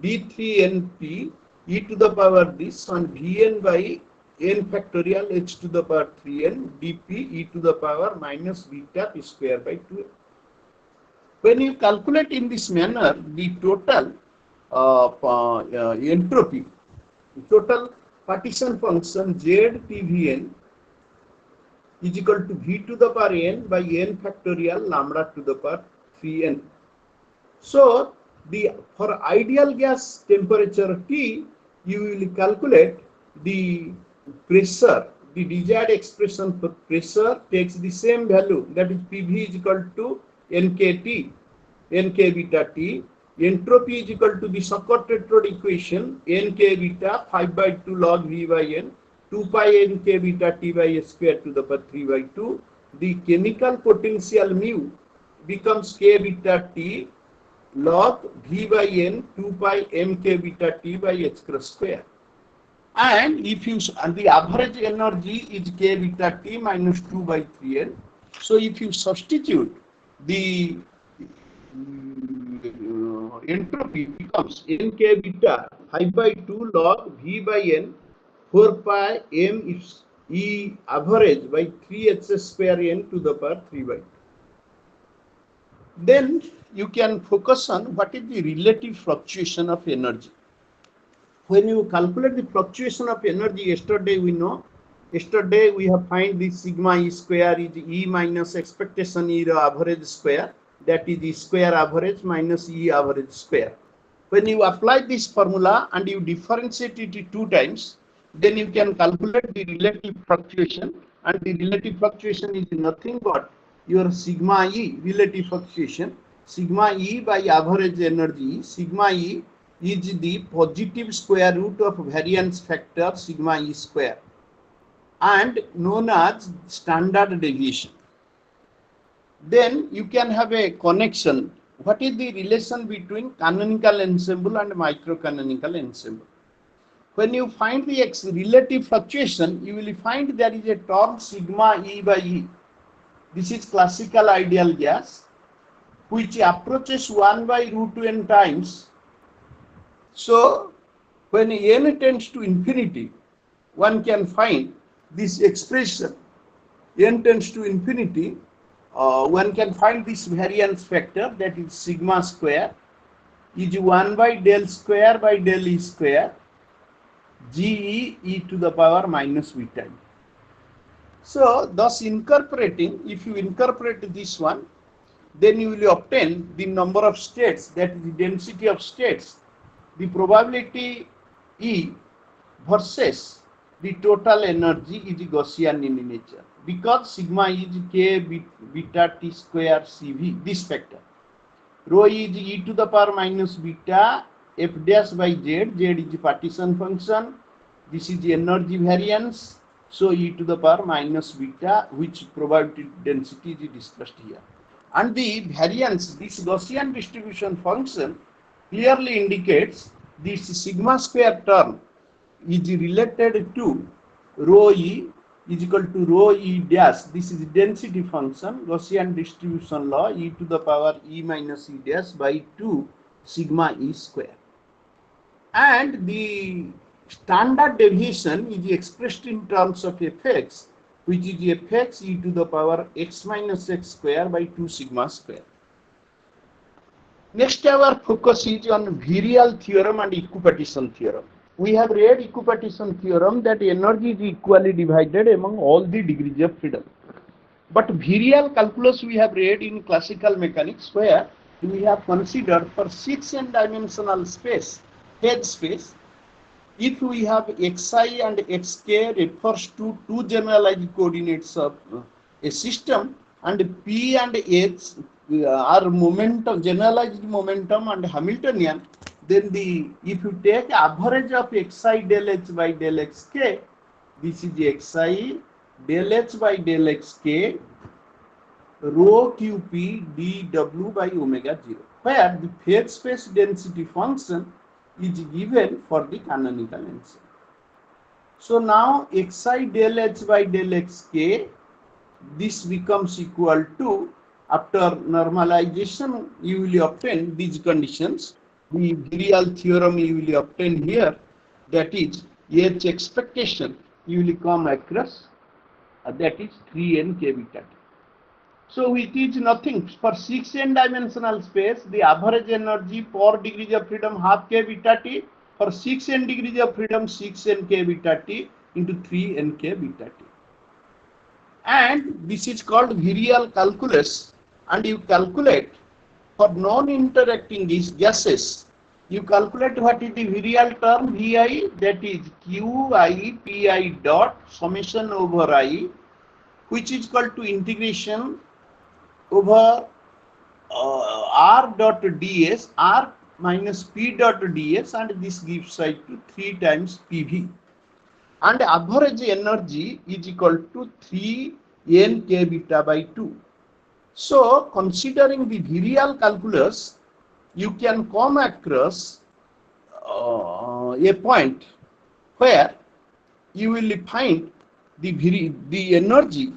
d3np e to the power this, and vn by n factorial h to the power 3n dp e to the power minus beta p square by 2n. When you calculate in this manner the total entropy, total partition function z tvn is equal to v to the power n by n factorial lambda to the power 3n. So for ideal gas temperature T, you will calculate the pressure. The desired expression for pressure takes the same value, that is PV is equal to nk beta T. Entropy is equal to the Sokot-Tetrode equation nk beta 5 by 2 log V by n 2 pi nk beta T by s square to the power 3 by 2. The chemical potential mu becomes k beta T log V by n 2 pi mk beta T by h cross square. And if you, and the average energy is k beta T minus 2 by 3n. So if you substitute, the entropy becomes nk beta 5 by 2 log V by n 4 pi m E average by 3h square n to the power 3 by 2. Then you can focus on what is the relative fluctuation of energy. When you calculate the fluctuation of energy, yesterday we have find the sigma E square is E minus expectation E average square, that is E square average minus E average square. When you apply this formula and you differentiate it 2 times, then you can calculate the relative fluctuation, and the relative fluctuation is nothing but your sigma E relative fluctuation, sigma E by average energy. Sigma E is the positive square root of variance factor sigma E square and known as standard deviation. Then you can have a connection. What is the relation between canonical ensemble and microcanonical ensemble? When you find the relative fluctuation, you will find there is a term sigma E by E. This is classical ideal gas, which approaches 1 by root 2 n times. So when n tends to infinity, one can find this expression n tends to infinity, one can find this variance factor, that is sigma square is 1 by del square by del E square GE e to the power minus beta. So thus incorporating, if you incorporate this one, then you will obtain the number of states, that is the density of states, the probability E versus the total energy is Gaussian in nature, because sigma is k beta t square CV, this factor. Rho is e to the power minus beta f dash by z, z is partition function, this is the energy variance, so e to the power minus beta, which probability density is discussed here. And the variance, this Gaussian distribution function clearly indicates this sigma square term is related to rho e is equal to rho e dash. This is density function, Gaussian distribution law, e to the power e minus e dash by 2 sigma e square. And the standard deviation is expressed in terms of fx, which is fx e to the power x minus x square by 2 sigma square. Next, our focus is on virial theorem and equipartition theorem. We have read equipartition theorem that energy is equally divided among all the degrees of freedom. But virial calculus we have read in classical mechanics, where we have considered for 6n dimensional space, phase space, if we have xi and xk refers to two generalized coordinates of a system, and p and h are momentum, generalized momentum and Hamiltonian, then if you take average of xi del h by del xk, this is xi del h by del xk rho qp dw by omega 0, where the phase space density function is given for the canonical ensemble. So now xi del h by del xk, this becomes equal to, after normalization you will obtain these conditions. The virial theorem you will obtain here, that is h expectation you will come across, that is 3n k beta t. So it is nothing, for 6n dimensional space, the average energy per degrees of freedom half k beta t, for 6n degrees of freedom 6n k beta t into 3n k beta t. And this is called virial calculus, and you calculate for non-interacting these gases, you calculate what is the virial term Vi, that is Qi Pi dot summation over I, which is equal to integration over r dot ds, r minus p dot ds, and this gives rise to 3 times PV. And average energy is equal to 3n k beta by 2. So considering the virial calculus, you can come across a point where you will find the energy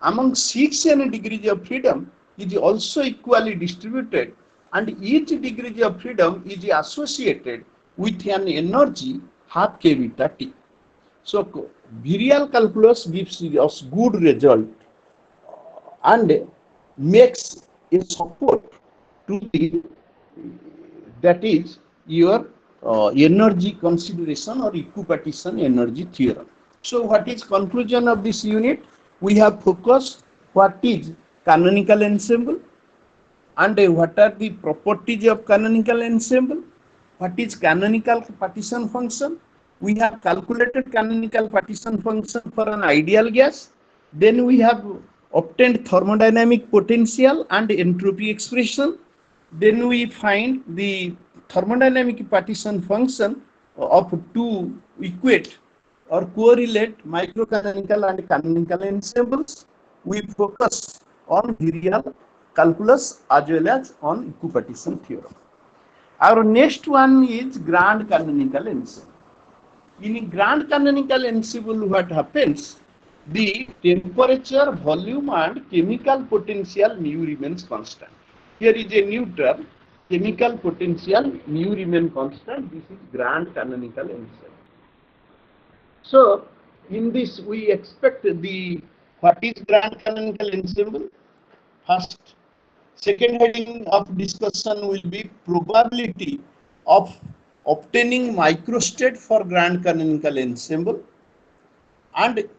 among 6n degrees of freedom is also equally distributed, and each degree of freedom is associated with an energy half k beta t. So virial calculus gives us good result and makes a support to the, that is your energy consideration or equipartition energy theorem. So what is conclusion of this unit? We have focused what is canonical ensemble, and what are the properties of canonical ensemble, what is canonical partition function. We have calculated canonical partition function for an ideal gas. Then we have obtained thermodynamic potential and entropy expression. Then we find the thermodynamic partition function of two equate or correlate microcanonical and canonical ensembles. We focus on virial calculus as well as on equipartition theorem. Our next one is grand canonical ensemble. In grand canonical ensemble, what happens? The temperature, volume and chemical potential mu remains constant. Here is a new term, chemical potential mu remain constant. This is grand canonical ensemble. So In this, we expect the what is grand canonical ensemble? First, second heading of discussion will be probability of obtaining microstate for grand canonical ensemble, and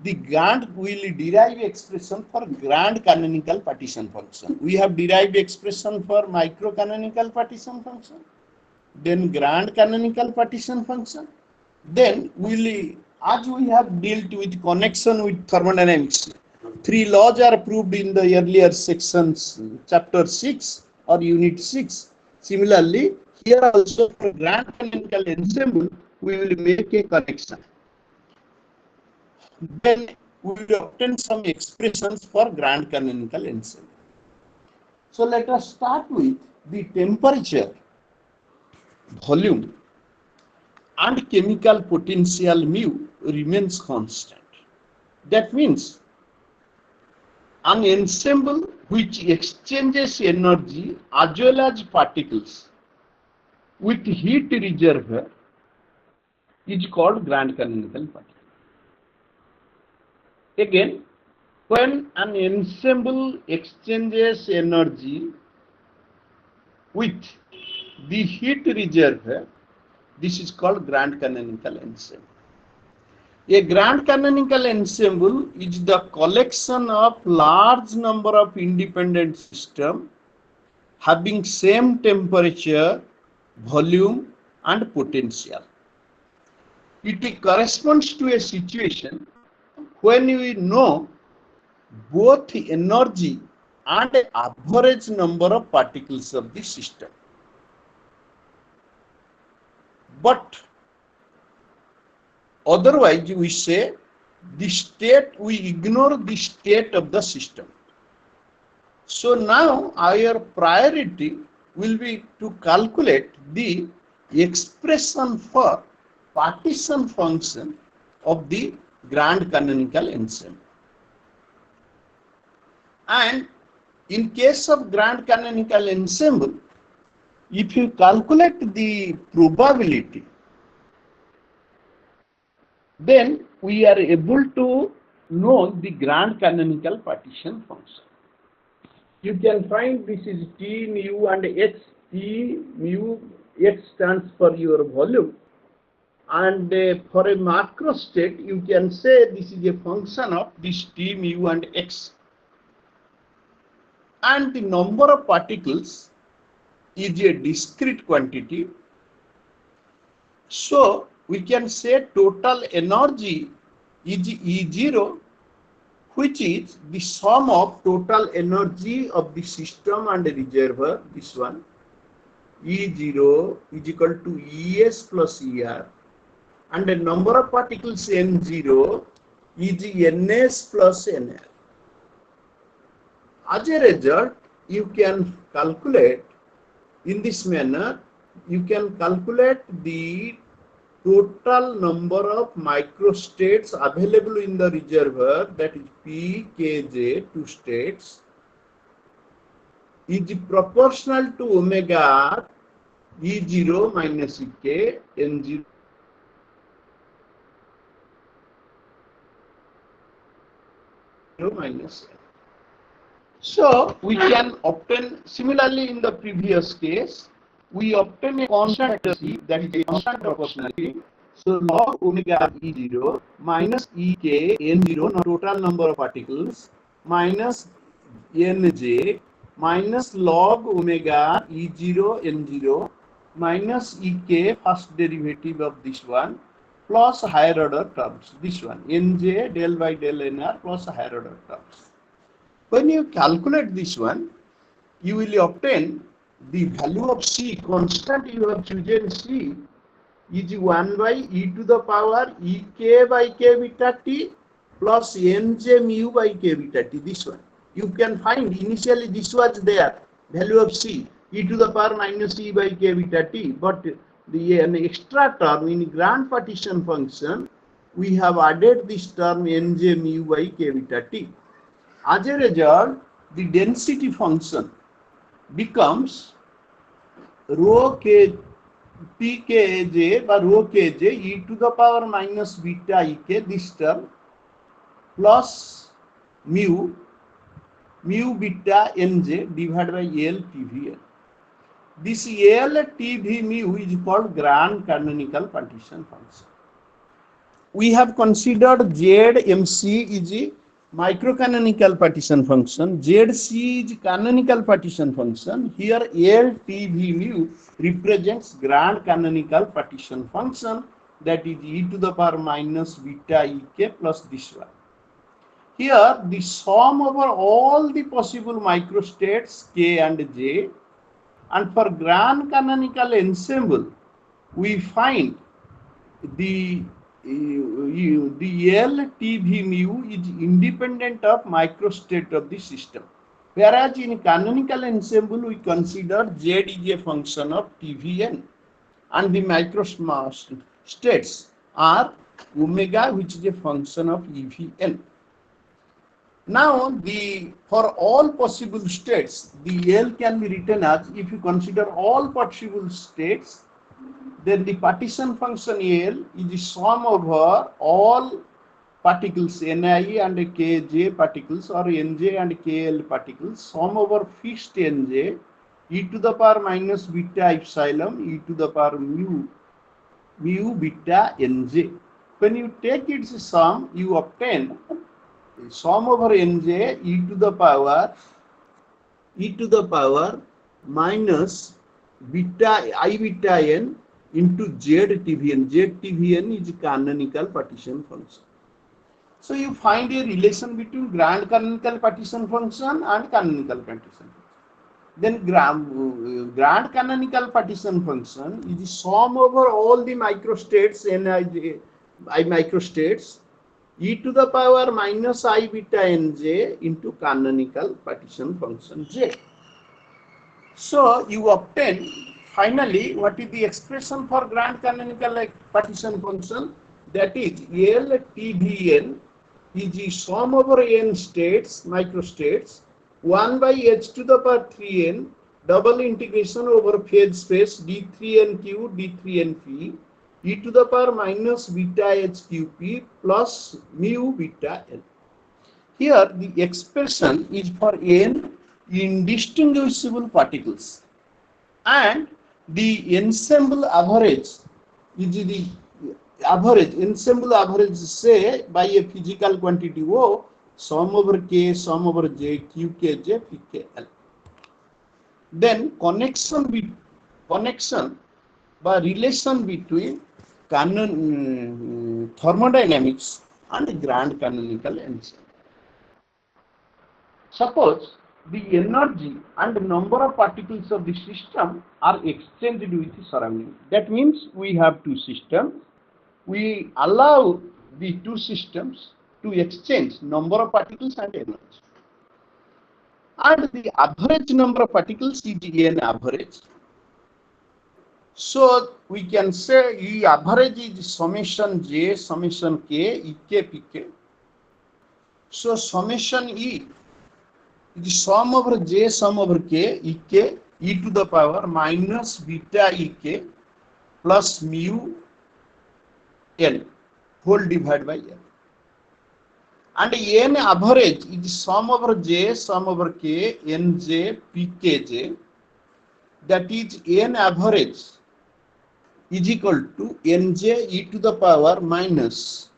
the grand will derive expression for grand canonical partition function. We have derived expression for micro canonical partition function, then grand canonical partition function. Then as we have dealt with connection with thermodynamics, three laws are proved in the earlier sections, chapter 6 or unit 6. Similarly, here also for grand canonical ensemble, we will make a connection. Then we will obtain some expressions for grand canonical ensemble. So let us start with the temperature, volume, and chemical potential mu remains constant. That means an ensemble which exchanges energy as well as particles with heat reservoir is called grand canonical particle. Again, when an ensemble exchanges energy with the heat reservoir, this is called grand canonical ensemble. A grand canonical ensemble is the collection of large number of independent systems having same temperature, volume, and potential. It corresponds to a situation when we know both energy and average number of particles of the system. But otherwise, we say the state, we ignore the state of the system. So now our priority will be to calculate the expression for partition function of the grand canonical ensemble. And in case of grand canonical ensemble, if you calculate the probability, then we are able to know the grand canonical partition function. You can find this is T, mu and H. T, mu, H stands for your volume. And for a macro state, you can say this is a function of this T, mu and X. And the number of particles is a discrete quantity. So we can say total energy is E0, which is the sum of total energy of the system and the reservoir, this one. E0 is equal to ES plus ER, and the number of particles N0 is NS plus NR. As a result, you can calculate in this manner, you can calculate the total number of microstates available in the reservoir, that is P, K, J, two states, is proportional to omega R, E0 minus Ek, N0 minus N. So we can obtain, similarly in the previous case, we obtain a constant energy, that is a constant proportionality. So log omega E0 minus Ek N0, total number of particles, minus Nj minus log omega E0 N0 minus Ek, first derivative of this one, plus higher order terms, this one, Nj del by del Nr plus higher order terms. When you calculate this one, you will obtain the value of C, constant you have chosen C, is 1 by e to the power Ek by k beta t plus Nj mu by k beta t, this one. You can find initially this was there, value of C, e to the power minus e by k beta t, but an extra term in grand partition function, we have added this term Nj mu by k beta t. As a result, the density function becomes rho k pkj বা rho kj e to the power minus beta ek this term plus mu beta nj divided by L tvn. This L tv mu is called grand canonical partition function. We have considered ZMC is a microcanonical partition function, ZC is canonical partition function. Here LTV mu represents grand canonical partition function, that is e to the power minus beta ek plus this one. Here the sum over all the possible microstates k and j, and for grand canonical ensemble we find the LTV mu is independent of microstate of the system, whereas in canonical ensemble we consider Z is a function of TVN and the microstates are omega, which is a function of EVN. Now, for all possible states, the L can be written as, if you consider all possible states, then the partition function L is the sum over all particles Ni and Kj particles, or Nj and Kl particles, sum over fixed Nj e to the power minus beta epsilon e to the power mu beta Nj. When you take its sum, you obtain sum over Nj e to the power minus beta I beta n into ZTVN. ZTVN is canonical partition function. So you find a relation between grand canonical partition function and canonical partition function. Then grand canonical partition function is the sum over all the microstates I microstates e to the power minus I beta nj into canonical partition function j. So you obtain finally what is the expression for grand canonical partition function, that is LTVN is the sum over n states, microstates, 1 by h to the power 3n double integration over phase space d3nq d3np e to the power minus beta h qp plus mu beta n. Here the expression is for n indistinguishable particles, and the ensemble average is the ensemble average, say by a physical quantity O, sum over k, sum over j, q k j, p k l. Then connection by relation between thermodynamics and grand canonical ensemble. Suppose the energy and number of particles of the system are exchanged with the surrounding. That means we have two systems. We allow the two systems to exchange number of particles and energy. And the average number of particles is n average. So we can say E average is summation j, summation k, ek, pk. So summation E is the sum over j, sum over k, ek, e to the power minus beta ek plus mu L whole divided by L. And n average is the sum over j, sum over k, nj, pkj, that is n average is equal to nj e to the power minus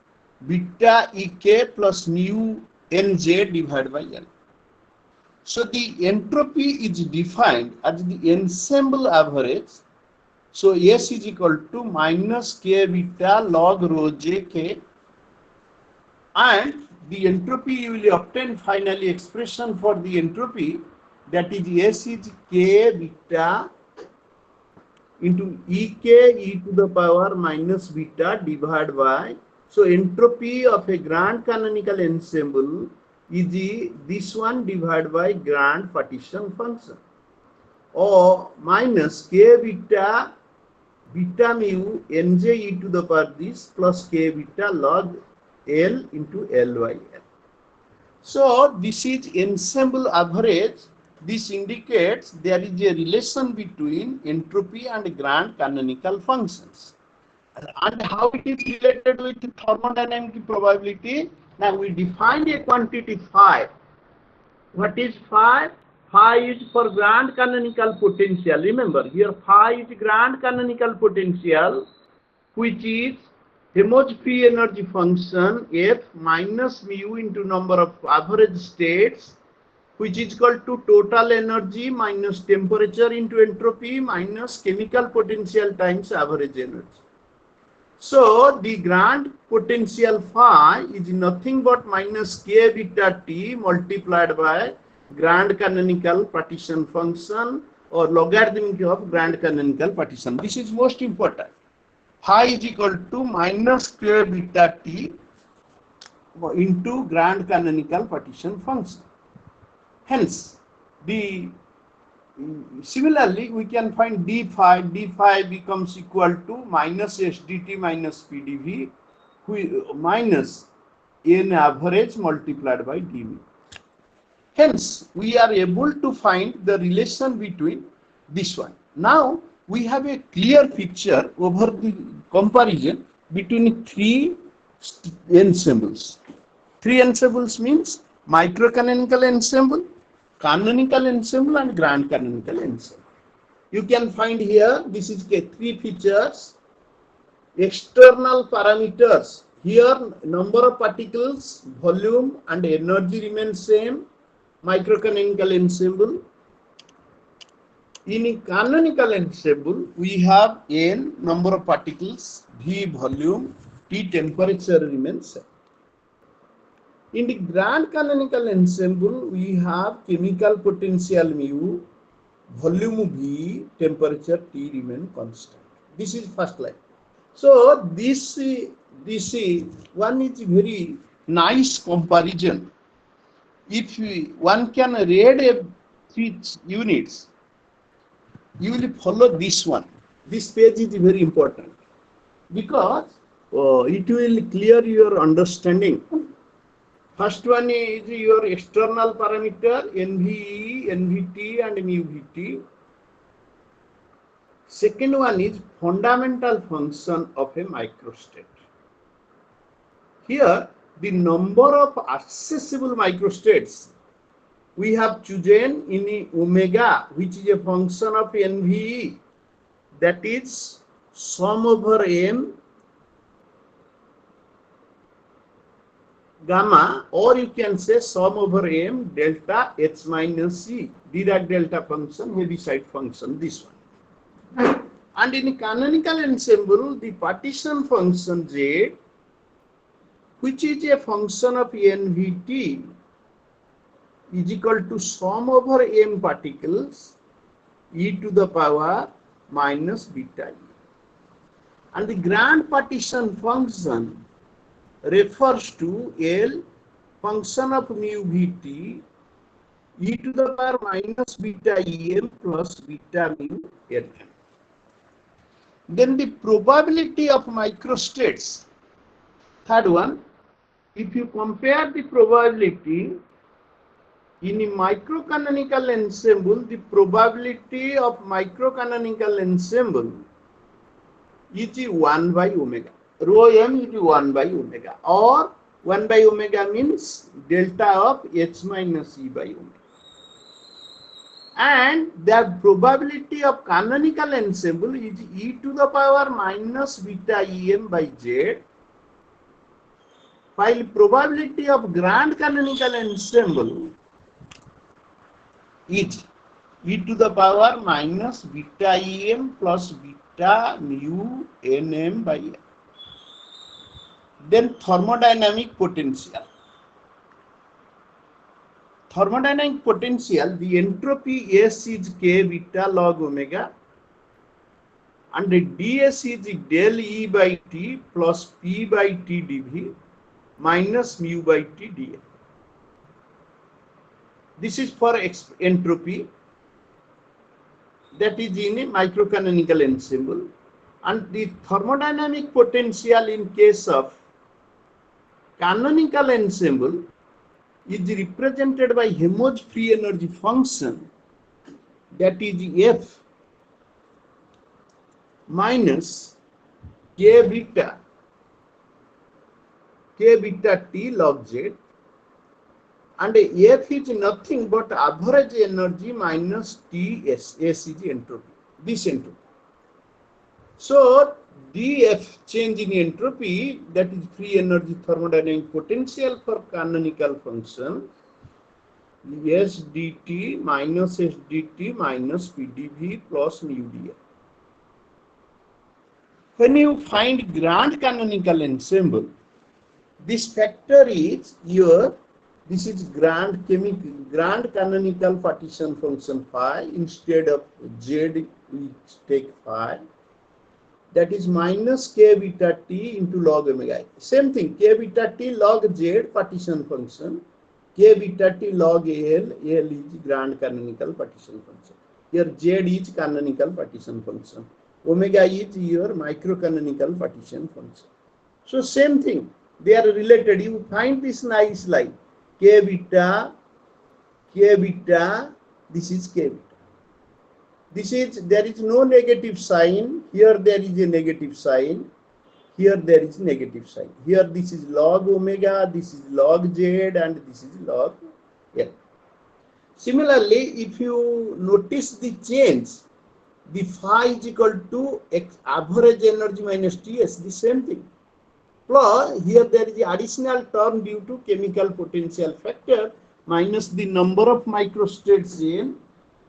beta ek plus mu nj divided by L. So the entropy is defined as the ensemble average. So S is equal to minus k beta log rho j k, and the entropy you will obtain finally expression for the entropy, that is S is k beta into ek e to the power minus beta divided by, so entropy of a grand canonical ensemble is this one divided by grand partition function, or minus k beta mu nj e to the power this plus k beta log L into L by L. So this is ensemble average This indicates there is a relation between entropy and grand canonical functions. And how it is related with thermodynamic probability? Now we define a quantity phi. What is phi? Phi is for grand canonical potential. Remember, here phi is grand canonical potential, which is Helmholtz free energy function F minus mu into number of average states, which is equal to total energy minus temperature into entropy minus chemical potential times average energy. So the grand potential phi is nothing but minus k beta t multiplied by grand canonical partition function or logarithmic of grand canonical partition. This is most important. Phi is equal to minus k beta t into grand canonical partition function. Hence, similarly, we can find d phi becomes equal to minus SDT minus PDV minus n average multiplied by dv. Hence, we are able to find the relation between this one. Now, we have a clear picture over the comparison between three ensembles. Three ensembles means microcanonical ensemble, canonical ensemble and grand canonical ensemble. You can find here, this is three features, external parameters. Here number of particles, volume and energy remain same, microcanonical ensemble. In a canonical ensemble, we have n number of particles, v volume, t temperature remains same. In the grand canonical ensemble, we have chemical potential mu, volume v, temperature t remain constant. This is first line. So this one is very nice comparison. If one can read a 3 units, you will follow this one. This page is very important because it will clear your understanding. First one is your external parameter NVE, NVT and mu Vt. Second one is fundamental function of a microstate. Here the number of accessible microstates we have chosen in omega, which is a function of NVE, that is sum over m gamma, or you can say sum over m delta h minus c, Dirac delta function, Heaviside function, this one. And in canonical ensemble, the partition function z, which is a function of nvt, is equal to sum over m particles e to the power minus beta e. And the grand partition function refers to L function of mu Vt e to the power minus beta Em plus beta mu Lm. Then the probability of microstates. Third one, if you compare the probability in a microcanonical ensemble, the probability of microcanonical ensemble is 1 by omega. Rho m is 1 by omega, or 1 by omega means delta of h minus e by omega. And the probability of canonical ensemble is e to the power minus beta em by z, while probability of grand canonical ensemble is e to the power minus beta em plus beta mu nm by m. Then thermodynamic potential. Thermodynamic potential, the entropy S is K beta log omega and the ds is del E by T plus P by T dV minus mu by T dm. This is for entropy, that is in a microcanonical ensemble, and the thermodynamic potential in case of canonical ensemble is represented by Helmholtz free energy function, that is F minus k beta T log Z, and F is nothing but average energy minus Ts. S is entropy, this entropy. So dF, change in entropy, that is free energy thermodynamic potential for canonical function, S dt minus S dt minus PdV plus mu dF. When you find grand canonical ensemble, this factor is your, this is grand canonical partition function phi. Instead of Z, we take phi. That is minus k beta T into log omega. Same thing, k beta T log Z partition function, k beta T log L is grand canonical partition function. Here Z is canonical partition function. Omega is your microcanonical partition function. So same thing, they are related. You find this nice line, k beta, this is k beta. This is, there is no negative sign. Here there is a negative sign. Here there is negative sign. Here this is log omega, this is log Z, and this is log L. Similarly, if you notice the change, the phi is equal to average energy minus Ts, the same thing. Plus, here there is the additional term due to chemical potential factor minus the number of microstates N,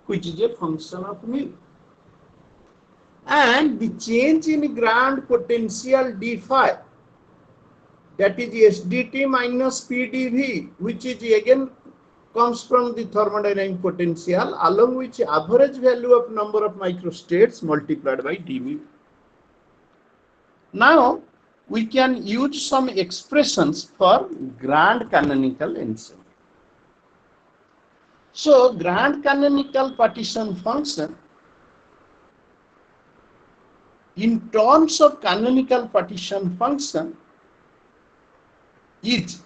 which is a function of mu. And the change in grand potential d phi, that is SDT minus PdV, which is again comes from the thermodynamic potential along with average value of number of microstates multiplied by dV. Now we can use some expressions for grand canonical ensemble. So grand canonical partition function in terms of canonical partition function is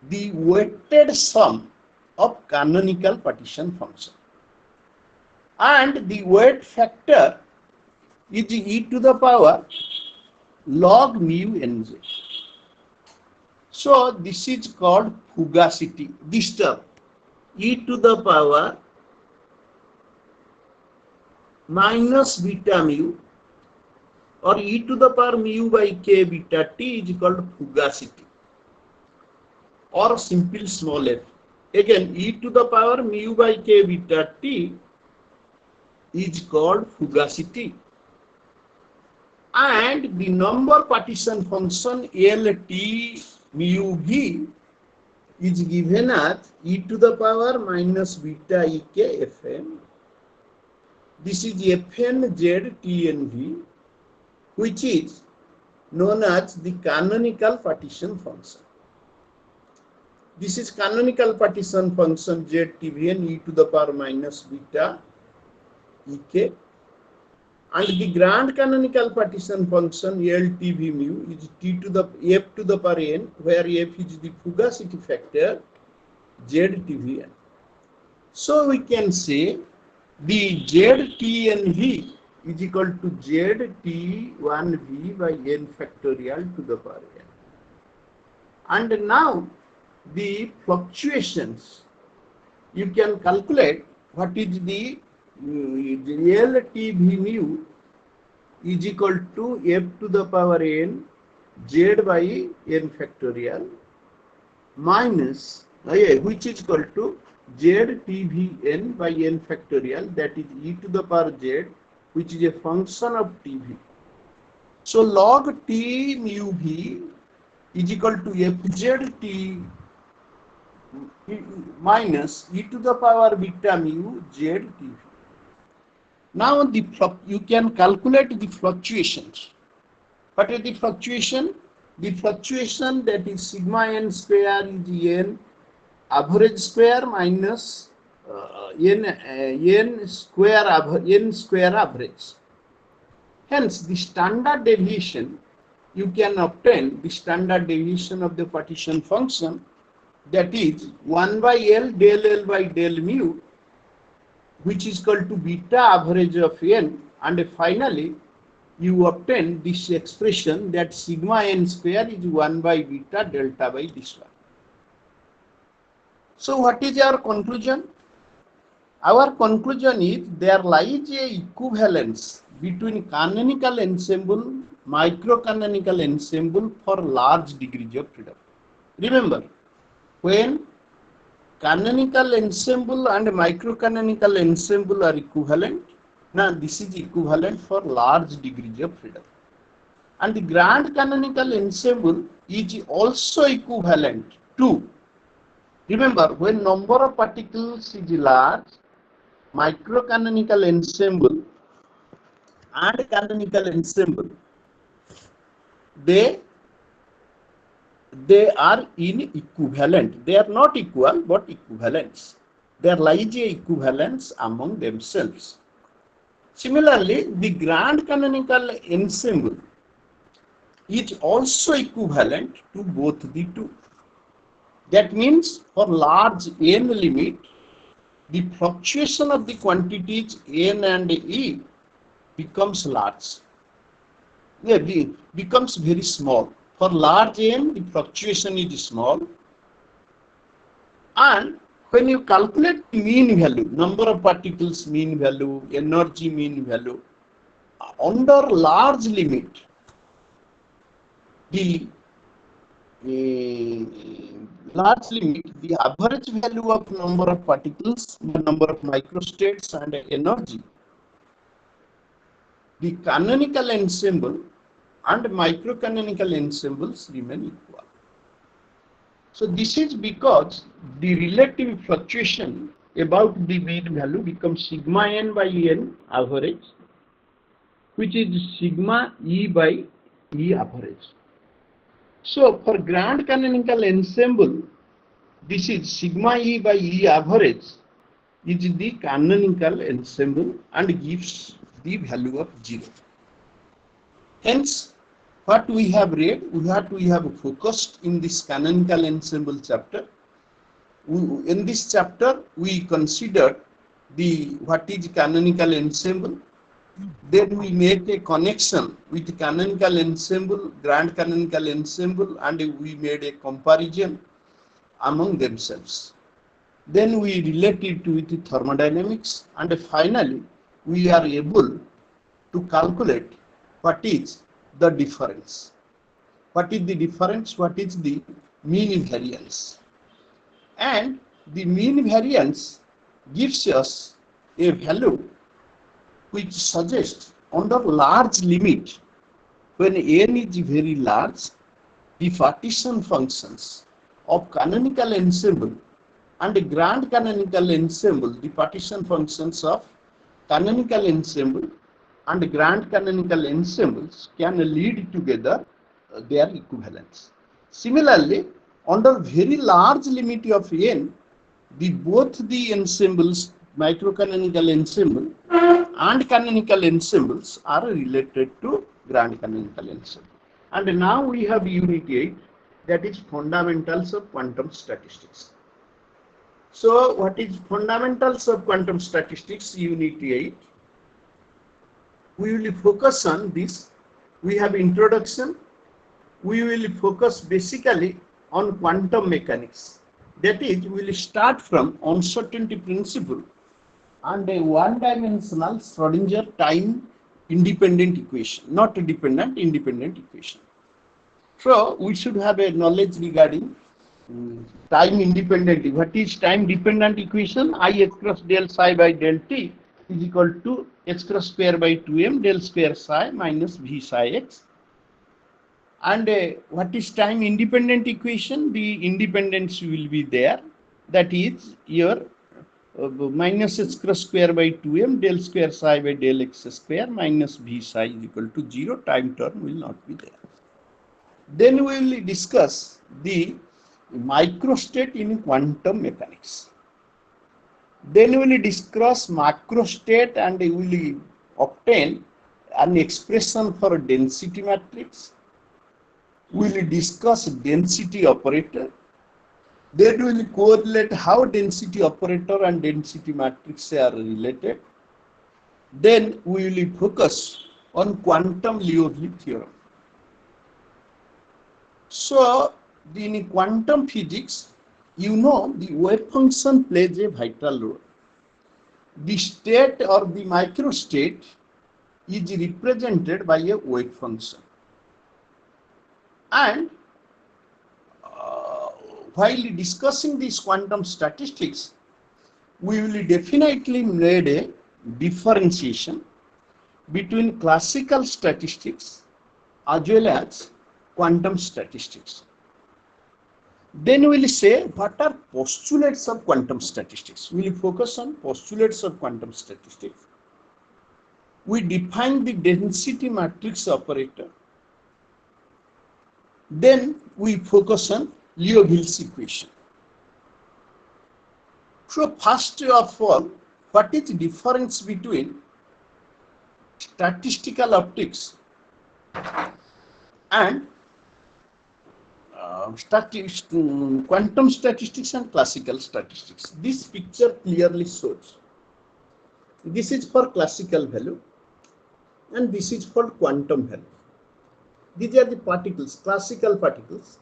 the weighted sum of canonical partition function, and the weight factor is e to the power log mu nz. So this is called fugacity, this term, e to the power minus beta mu or e to the power mu by k beta T is called fugacity or simple small f. Again, e to the power mu by k beta T is called fugacity, and the number partition function LT mu v is given as e to the power minus beta ek Fn. This is Fn Z Tn v, which is known as the canonical partition function. This is canonical partition function ZTVN e to the power minus beta ek, and the grand canonical partition function LTV mu is T to the F to the power n, where F is the fugacity factor ZTVN. So we can say the ZTNV is equal to ZT1V by n factorial to the power n. And now the fluctuations, you can calculate what is the LTV mu is equal to F to the power n Z by n factorial minus which is equal to ZTVN by n factorial, that is e to the power Z, which is a function of TV. So log T mu v is equal to FZT minus e to the power beta mu ZTV. Now you can calculate the fluctuations. What is the fluctuation? The fluctuation, that is sigma n square is n average square minus n square average. Hence the standard deviation, you can obtain the standard deviation of the partition function that is 1 by L by del mu, which is equal to beta average of n, and finally you obtain this expression that sigma n square is 1 by beta delta by this one. So what is our conclusion? Our conclusion is there lies a equivalence between canonical ensemble, microcanonical ensemble for large degrees of freedom. Remember, when canonical ensemble and microcanonical ensemble are equivalent, now this is equivalent for large degrees of freedom. And the grand canonical ensemble is also equivalent to, remember, when number of particles is large, microcanonical ensemble and canonical ensemble, they are in equivalent. They are not equal but equivalence. There lies a equivalence among themselves. Similarly, the grand canonical ensemble is also equivalent to both the two. That means for large n limit, the fluctuation of the quantities n and e becomes large. Becomes very small. For large n, the fluctuation is small. And when you calculate the mean value, number of particles mean value, energy mean value, under large limit, the large limit, the average value of number of particles, the number of microstates and energy, the canonical ensemble and microcanonical ensembles remain equal. So this is because the relative fluctuation about the mean value becomes sigma n by n average, which is sigma e by e average. So for grand canonical ensemble, this is sigma e by e average is the canonical ensemble and gives the value of 0. Hence, what we have read, what we have focused in this canonical ensemble chapter. In this chapter, we considered what is canonical ensemble. Then we made a connection with canonical ensemble, grand canonical ensemble, and we made a comparison among themselves. Then we related to it thermodynamics, and finally we are able to calculate what is the difference. What is the difference? What is the mean variance? And the mean variance gives us a value which suggests under large limit, when n is very large, the partition functions of canonical ensemble and grand canonical ensemble, the partition functions of canonical ensemble and grand canonical ensembles can lead together their equivalence. Similarly, under very large limit of n, both the ensembles, microcanonical ensemble and canonical ensembles, are related to grand canonical ensemble. And now we have unit 8, that is fundamentals of quantum statistics. So what is fundamentals of quantum statistics, unit 8? We will focus on this. We have introduction. We will focus basically on quantum mechanics. That is, we will start from uncertainty principle and a one-dimensional Schrodinger time independent equation, not dependent, independent equation. So we should have a knowledge regarding time independent. What is time dependent equation? I x cross del psi by del t is equal to x cross square by 2m del square psi minus v psi x. And what is time independent equation? The independence will be there. That is your minus x cross square by 2m del square psi by del x square minus v psi is equal to 0. Time term will not be there. Then we will discuss the microstate in quantum mechanics. Then we will discuss macrostate and we will obtain an expression for density matrix. We will discuss density operator. Then we will correlate how density operator and density matrix are related. Then we will focus on quantum Liouville theorem. So in quantum physics, the wave function plays a vital role. The state or the microstate is represented by a wave function. And while discussing these quantum statistics, we will definitely need a differentiation between classical statistics as well as quantum statistics. Then we will say what are postulates of quantum statistics. We will focus on postulates of quantum statistics. We define the density matrix operator. Then we focus on Liouville's equation. So first of all, what is the difference between statistical optics and quantum statistics and classical statistics? This picture clearly shows. This is for classical value and this is for quantum value. These are the particles, classical particles,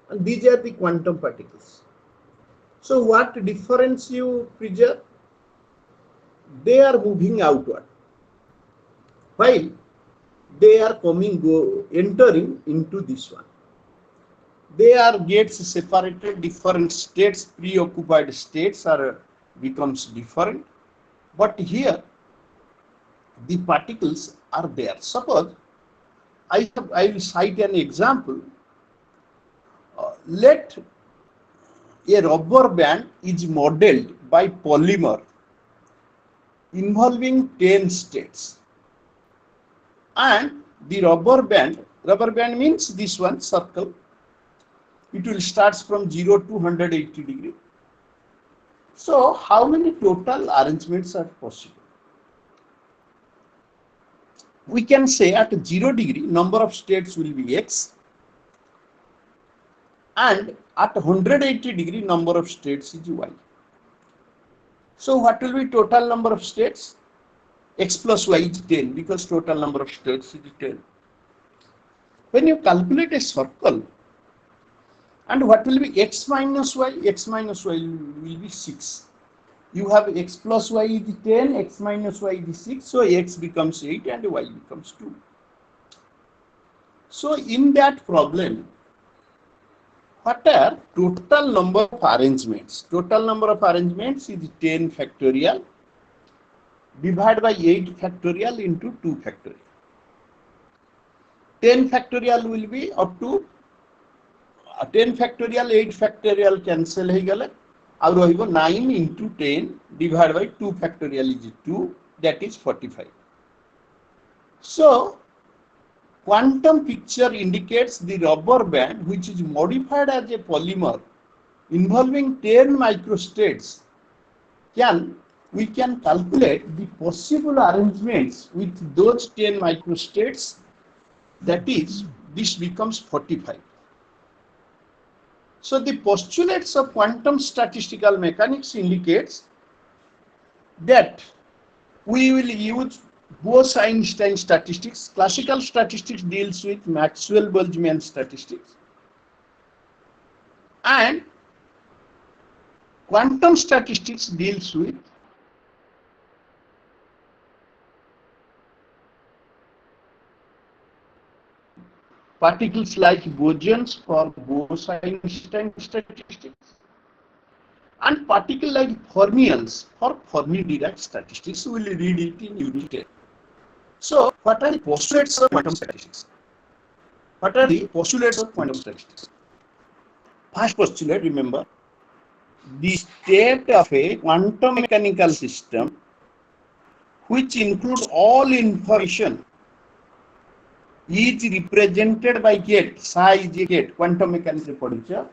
and these are the quantum particles. So what difference you preserve? They are moving outward, while they are entering into this one. They are gets separated, different states, preoccupied states are becomes different. But here, the particles are there. Suppose I will cite an example. Let a rubber band is modeled by polymer involving 10 states, and the rubber band means this one circle. It will start from 0 to 180 degree. So how many total arrangements are possible? We can say at 0 degree number of states will be x, and at 180 degree number of states is y. So what will be total number of states? X plus y is 10, because total number of states is 10. When you calculate a circle, and what will be x minus y? X minus y will be 6. You have x plus y is 10, x minus y is 6, so x becomes 8 and y becomes 2. So in that problem, what are total number of arrangements? Total number of arrangements is 10 factorial divided by 8 factorial into 2 factorial. 10 factorial will be up to 10 factorial, 8 factorial cancel ho gale. Aur rahibo 9 into 10 divided by 2 factorial is 2, that is 45. So quantum picture indicates the rubber band, which is modified as a polymer involving 10 microstates. We can calculate the possible arrangements with those 10 microstates. That is, this becomes 45. So the postulates of quantum statistical mechanics indicates that we will use both Einstein statistics. Classical statistics deals with Maxwell-Boltzmann statistics, and quantum statistics deals with particles like bosons for Bose-Einstein statistics, and particles like fermions for Fermi-Dirac statistics. We will read it in unit 10. So, what are the postulates of quantum statistics? What are the postulates of quantum statistics? First postulate, remember, the state of a quantum mechanical system which includes all information is represented by gate. Psi is a gate. Quantum mechanics padicha.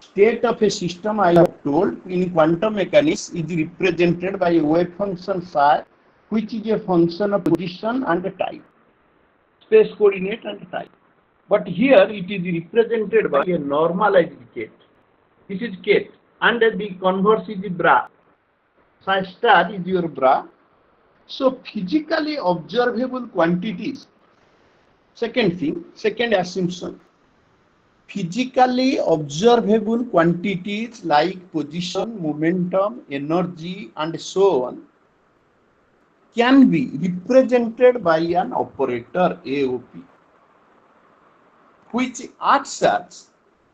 State of a system, I have told, in quantum mechanics is represented by a wave function psi, which is a function of position and time, space coordinate and time. But here it is represented by a normalized gate. This is Kate. And the converse is the bra. Psi star is your bra. So physically observable quantities. Second thing, second assumption. Physically observable quantities like position, momentum, energy, and so on can be represented by an operator AOP, which acts as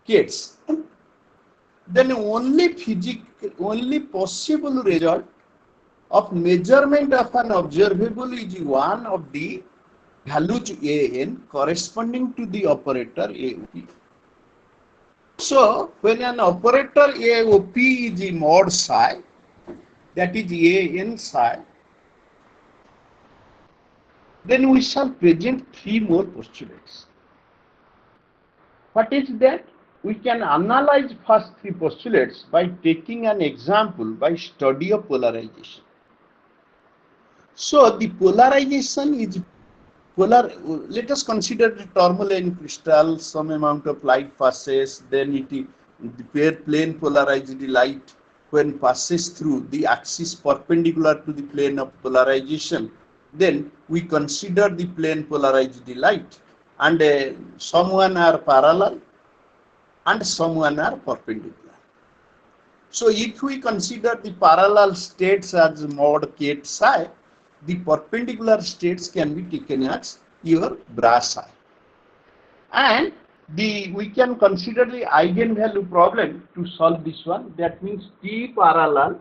gates. Then only possible result of measurement of an observable is one of the values AN corresponding to the operator AOP. So when an operator AOP is mod psi, that is AN psi, then we shall present three more postulates. What is that? We can analyze first three postulates by taking an example by study of polarization. So the polarization is polar. Let us consider the tourmaline crystal. Some amount of light passes, then the plane polarized light when passes through the axis perpendicular to the plane of polarization. Then we consider the plane polarized light, and someone are parallel and someone are perpendicular. So if we consider the parallel states as mod Kate psi, the perpendicular states can be taken as your bra psi. And we can consider the eigenvalue problem to solve this one. That means T parallel.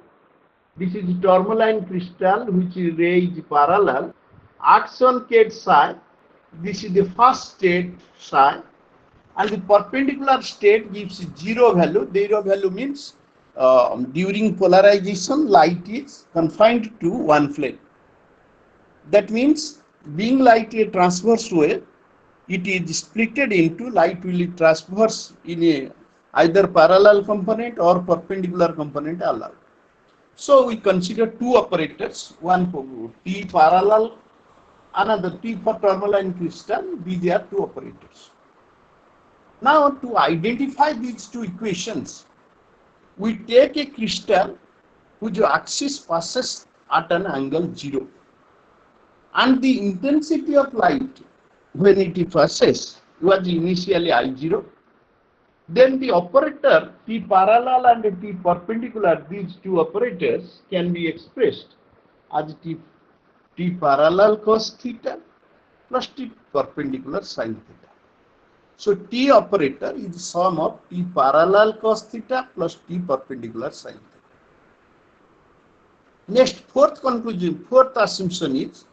This is tourmaline crystal which is ray is parallel. Acts on Kate psi. This is the first state psi. And the perpendicular state gives zero value. Zero value means during polarization, light is confined to one plane. That means being light a transverse wave, it is splitted into light will transverse in a either parallel component or perpendicular component allowed. So we consider two operators, one for T parallel, another T for tourmaline crystal. These are two operators. Now to identify these two equations, we take a crystal whose axis passes at an angle 0. And the intensity of light when it passes was initially I0. Then the operator T parallel and T perpendicular, these two operators can be expressed as T parallel cos theta plus T perpendicular sin theta. So T operator is the sum of T parallel cos theta plus T perpendicular sin theta. Next, fourth assumption is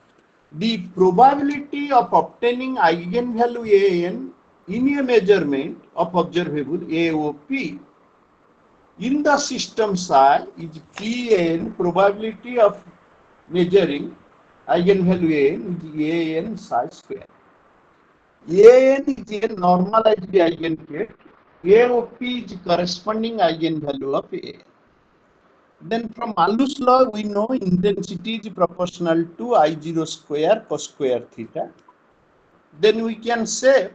the probability of obtaining eigenvalue AN in a measurement of observable AOP in the system psi is Pn, probability of measuring eigenvalue AN is AN psi square. AN is a normalized eigenstate. AOP is corresponding eigenvalue of AN. Then from Malus law, we know intensity is proportional to I0 square cos square theta. Then we can say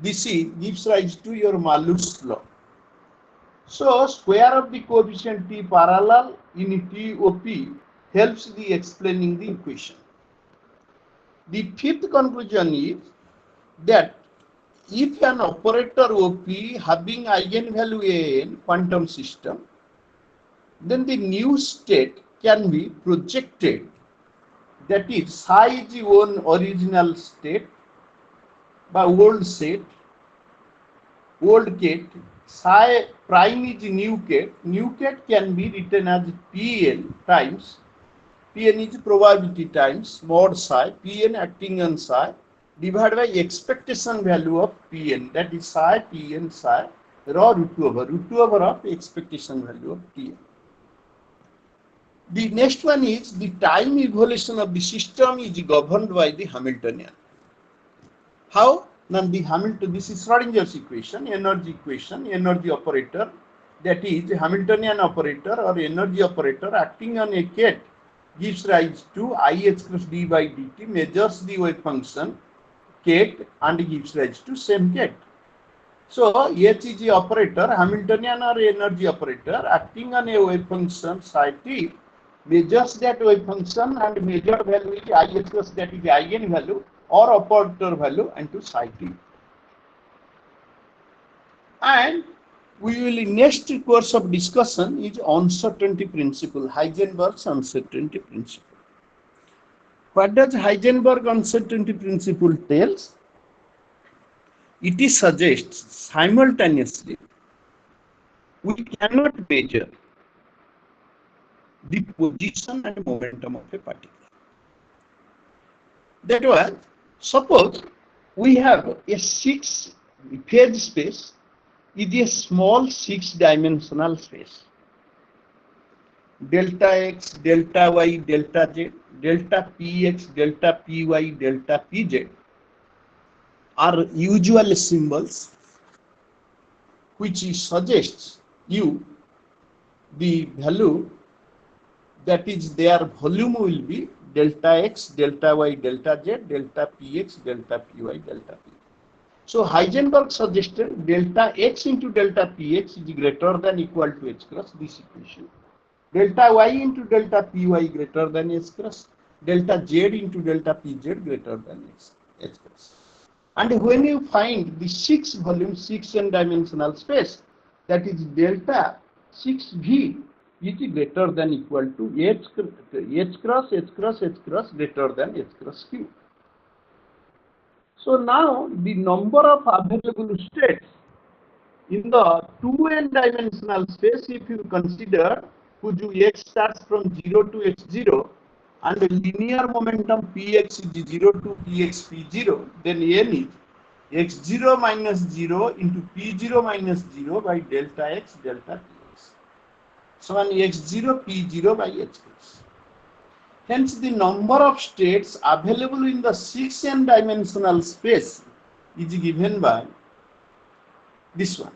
this gives rise to your Malus law. So square of the coefficient T parallel in TOP helps the explaining the equation. The fifth conclusion is that if an operator OP having eigenvalue AN quantum system, then the new state can be projected, that is psi is one original state by old state, old Kate, psi prime is new Kate can be written as Pn times, Pn is probability times mod psi, Pn acting on psi divided by expectation value of Pn, that is psi Pn psi raw root over of expectation value of Tn. The next one is the time evolution of the system is governed by the Hamiltonian. How? Now this is Schrodinger's equation, energy operator, that is Hamiltonian operator or energy operator acting on a Kate gives rise to IH cross d by dt, measures the wave function Kate and gives rise to same Kate. So H is the operator, Hamiltonian or energy operator acting on a wave function psi t, measures that wave function and measured value is IHS, that is the eigen value or operator value into psi t. And we will in next course of discussion is uncertainty principle, Heisenberg's uncertainty principle. What does Heisenberg uncertainty principle tells? It suggests simultaneously we cannot measure the position and momentum of a particle. That was, suppose we have a 6 phase space is a small 6-dimensional space. Delta x, delta y, delta z, delta px, delta py, delta pz are usual symbols which suggests you the value that is their volume will be delta x, delta y, delta z, delta px, delta py, delta p. So Heisenberg suggested delta x into delta px is greater than equal to h cross this equation. Delta y into delta py greater than h cross. Delta z into delta pz greater than h cross. And when you find the 6 volume 6n dimensional space, that is delta 6v is greater than equal to h cross greater than h cross q. So now the number of available states in the 2n dimensional space, if you consider whose x starts from 0 to x0 and linear momentum px is 0 to px p0, then n is x0 minus 0 into p0 minus 0 by delta x delta px. So x0 p0 by h cross. Hence, the number of states available in the 6n dimensional space is given by this one.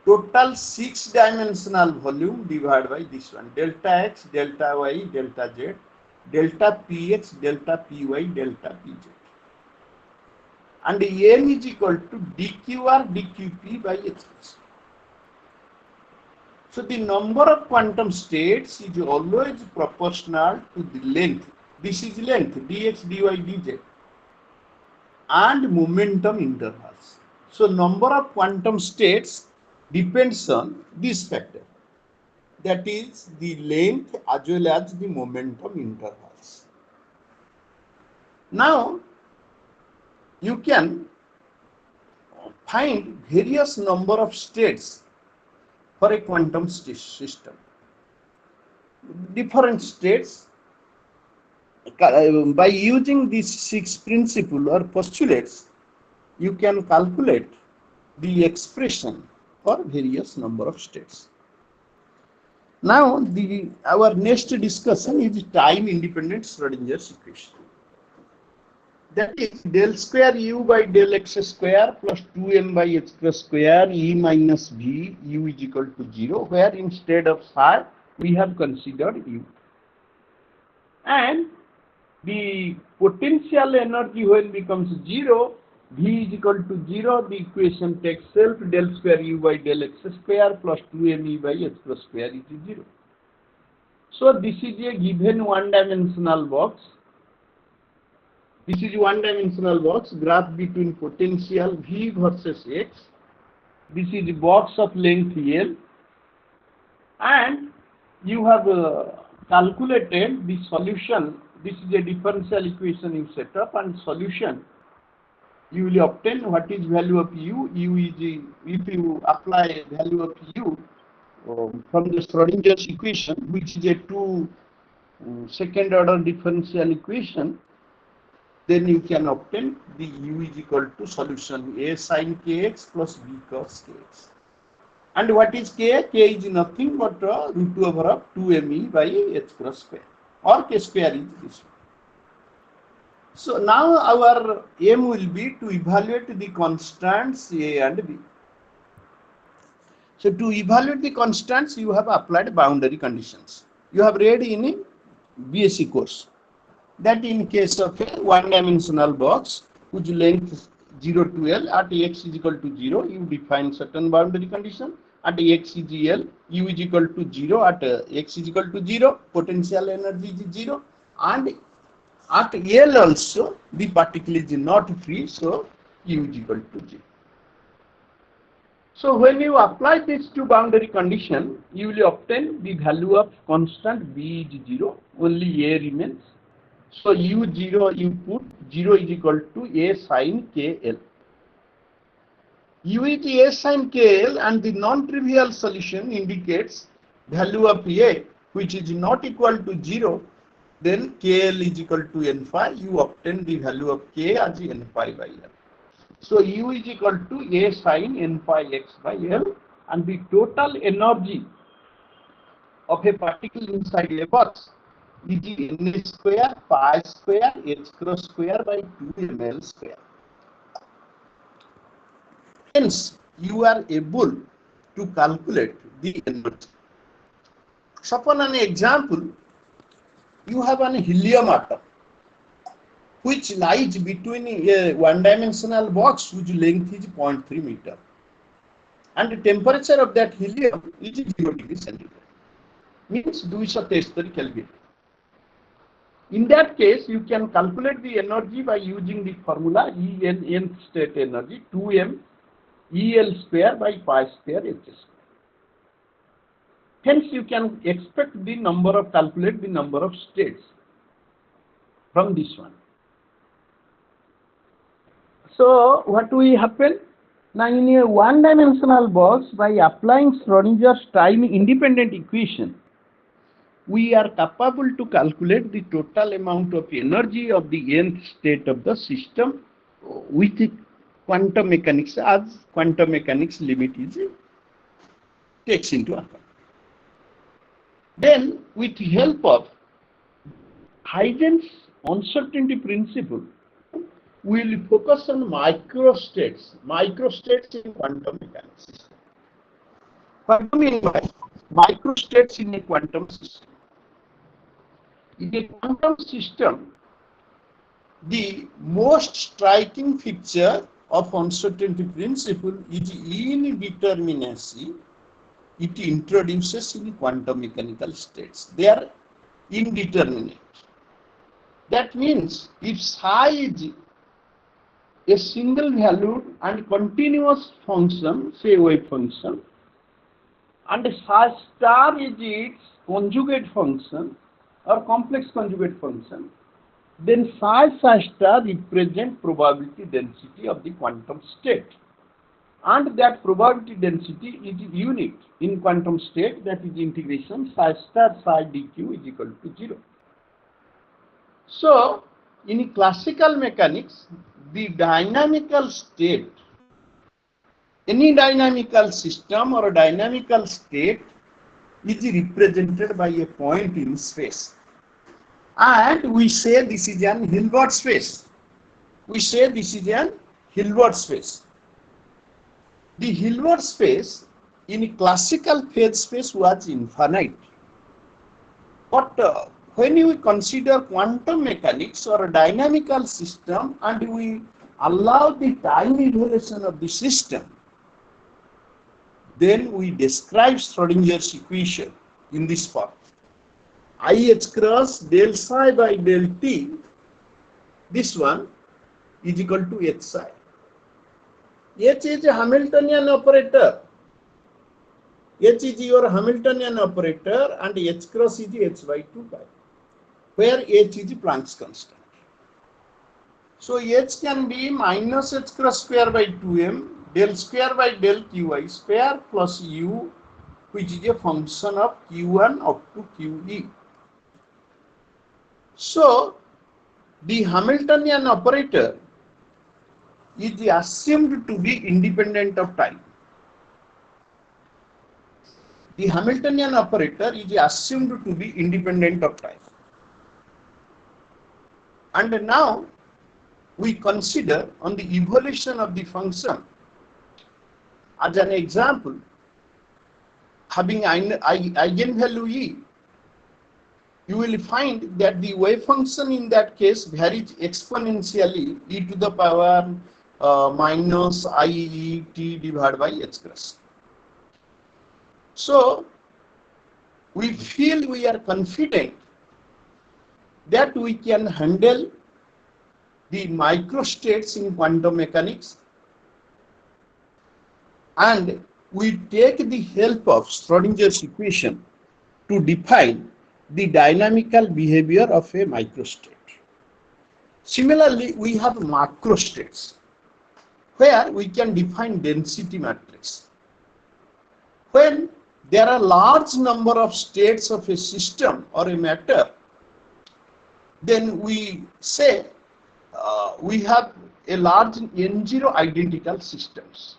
Total 6-dimensional volume divided by this one. Delta x, delta y, delta z, delta px, delta py, delta pz. And n is equal to dqr dqp by h cross. So the number of quantum states is always proportional to the length. This is length, dx, dy, dz, and momentum intervals. So number of quantum states depends on this factor. That is the length as well as the momentum intervals. Now you can find various number of states for a quantum system. Different states, by using these 6 principles or postulates, you can calculate the expression for various number of states. Now our next discussion is time independent Schrodinger's equation. That is del square u by del x square plus 2m by h cross square e minus v u is equal to 0, where instead of psi we have considered u. And the potential energy when becomes 0, v is equal to 0, the equation takes self del square u by del x square plus 2m e by h cross square is 0. So this is a given one-dimensional box. This is one-dimensional box, graph between potential V versus X. This is a box of length L, and you have calculated the solution. This is a differential equation you set up, and solution you will obtain what is value of u. U is, if you apply value of u from the Schrodinger's equation, which is a 2 second order differential equation, then you can obtain the u is equal to solution a sin kx plus b cos kx. And what is k? K is nothing but root over of 2me by h cross square, or k square is this one. So now our aim will be to evaluate the constants a and b. So to evaluate the constants, you have applied boundary conditions. You have read in a BSc course that in case of a one-dimensional box whose length 0 to L. At x is equal to 0, you define certain boundary condition. At x is L, U is equal to 0. At x is equal to 0, potential energy is 0. And at L also, the particle is not free, so U is equal to 0. So when you apply these two boundary conditions, you will obtain the value of constant B is 0, only A remains. So U0, you put 0 is equal to A sin KL. U is A sin KL, and the non-trivial solution indicates value of A which is not equal to 0, then KL is equal to N phi. You obtain the value of K as N phi by L. So U is equal to A sin N phi x by L, and the total energy of a particle inside a box is N square pi square h cross square by 2 ml square. Hence, you are able to calculate the energy. Suppose an example, you have an helium atom which lies between a one-dimensional box whose length is 0.3 meter, and the temperature of that helium is 0 degree centigrade. Means 273 Kelvin. In that case, you can calculate the energy by using the formula E n nth state energy 2m EL square by pi square h square. Hence, you can expect the number of calculate the number of states from this one. So what will happen? Now in a one-dimensional box, by applying Schrodinger's time-independent equation, we are capable to calculate the total amount of energy of the nth state of the system with quantum mechanics, as quantum mechanics limit is takes into account. Then, with help of Huygens uncertainty principle, we will focus on microstates in quantum mechanics. What do you mean by microstates in a quantum system? In a quantum system, the most striking feature of uncertainty principle is indeterminacy. It introduces in quantum mechanical states. They are indeterminate. That means if psi is a single valued and continuous function, say wave function, and psi star is its conjugate function or complex conjugate function, then psi star represents probability density of the quantum state, and that probability density is unit in quantum state, that is integration psi star psi dq is equal to 0. So in classical mechanics, the dynamical state, any dynamical system or a dynamical state is represented by a point in space, and we say this is an Hilbert space. We say this is an Hilbert space. The Hilbert space in classical phase space was infinite, but when you consider quantum mechanics or a dynamical system and we allow the time evolution of the system, then we describe Schrodinger's equation in this form: IH cross del psi by del t, this one is equal to H psi. H is a Hamiltonian operator. H is your Hamiltonian operator and H cross is H by 2 pi, where H is Planck's constant. So H can be minus H cross square by 2m del square by del qi square plus u, which is a function of q1 up to qe. So the Hamiltonian operator is assumed to be independent of time. The Hamiltonian operator is assumed to be independent of time. And now we consider on the evolution of the function. As an example, having eigenvalue e, you will find that the wave function in that case varies exponentially, e to the power minus IET divided by H cross. So we feel we are confident that we can handle the microstates in quantum mechanics, and we take the help of Schrodinger's equation to define the dynamical behavior of a microstate. Similarly, we have macrostates where we can define density matrix. When there are large number of states of a system or a matter, then we say we have a large N0 identical systems,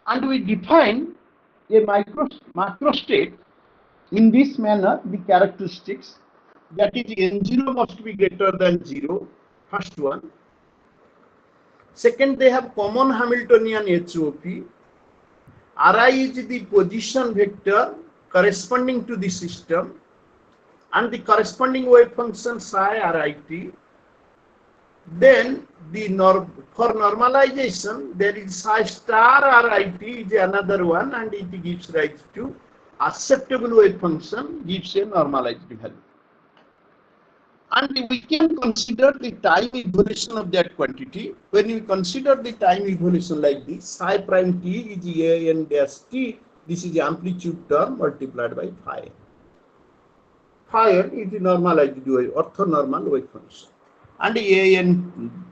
and we define a macrostate in this manner. The characteristics, that is N0 must be greater than 0, first one. Second, they have common Hamiltonian HOP. Ri is the position vector corresponding to the system, and the corresponding wave function psi Rit. Then for normalization, there is psi star Rit is another one, and it gives rise to acceptable wave function, gives a normalized value. And we can consider the time evolution of that quantity. When we consider the time evolution like this, psi prime t is a n dash t. This is the amplitude term multiplied by phi. Phi n is the normalized wave, orthonormal wave function. And a n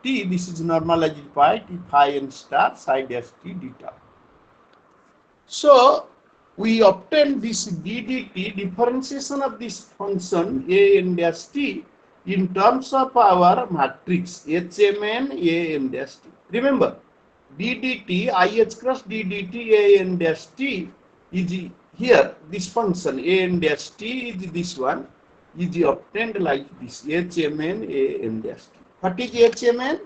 t, this is normalized pi t phi n star psi dash t deta. So we obtain this ddt, differentiation of this function a n dash t, in terms of our matrix Hmn a n dash t. Remember, ddt IH cross ddt a n dash t is here, this function a n dash t is this one, is obtained like this, Hmn a n dash t. What is Hmn?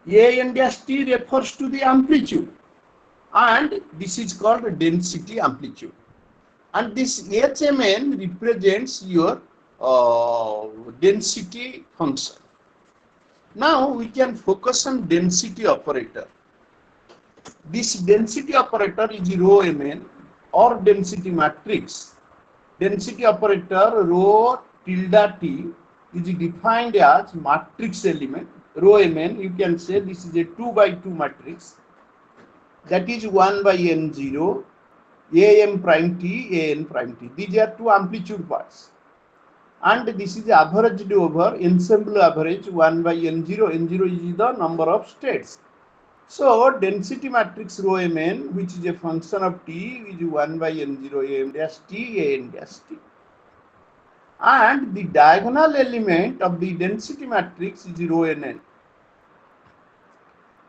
A n dash t refers to the amplitude, and this is called density amplitude. And this Hmn represents your density function. Now we can focus on density operator. This density operator is rho mn, or density matrix. Density operator rho tilde t is defined as matrix element. Rho mn, you can say this is a 2 by 2 matrix, that is 1 by n0, am prime t, an prime t. These are two amplitude parts, and this is averaged over ensemble average 1 by n0. N0 is the number of states. So density matrix rho mn, which is a function of t, is 1 by n0 am dash t, an dash t. And the diagonal element of the density matrix is rho nn.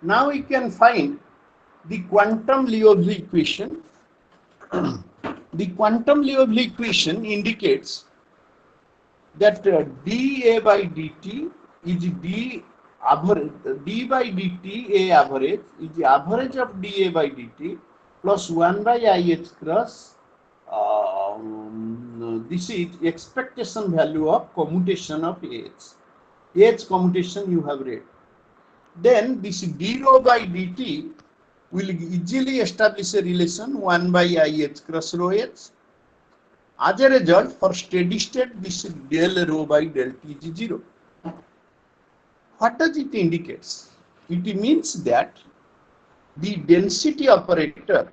Now we can find the quantum Liouville equation. The quantum Liouville equation indicates that dA by dt is d by dt A average is the average of dA by dt plus 1 by IH cross. This is expectation value of commutation of AH. AH commutation you have read. Then this d rho by dt will easily establish a relation 1 by IH cross rho h. As a result, for steady state, this del rho by del t is 0. What does it indicate? It means that the density operator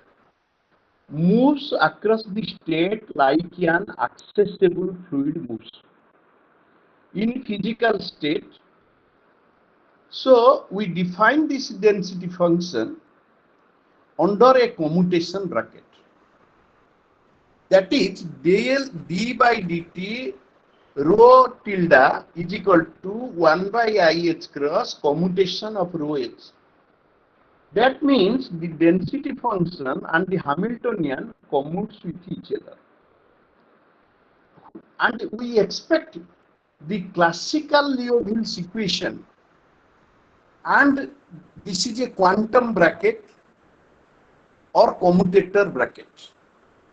moves across the state like an accessible fluid moves in physical state. So we define this density function under a commutation bracket. That is d by dt rho tilde is equal to 1 by IH cross commutation of rho h. That means the density function and the Hamiltonian commutes with each other. And we expect the classical Liouville's equation, and this is a quantum bracket or commutator bracket,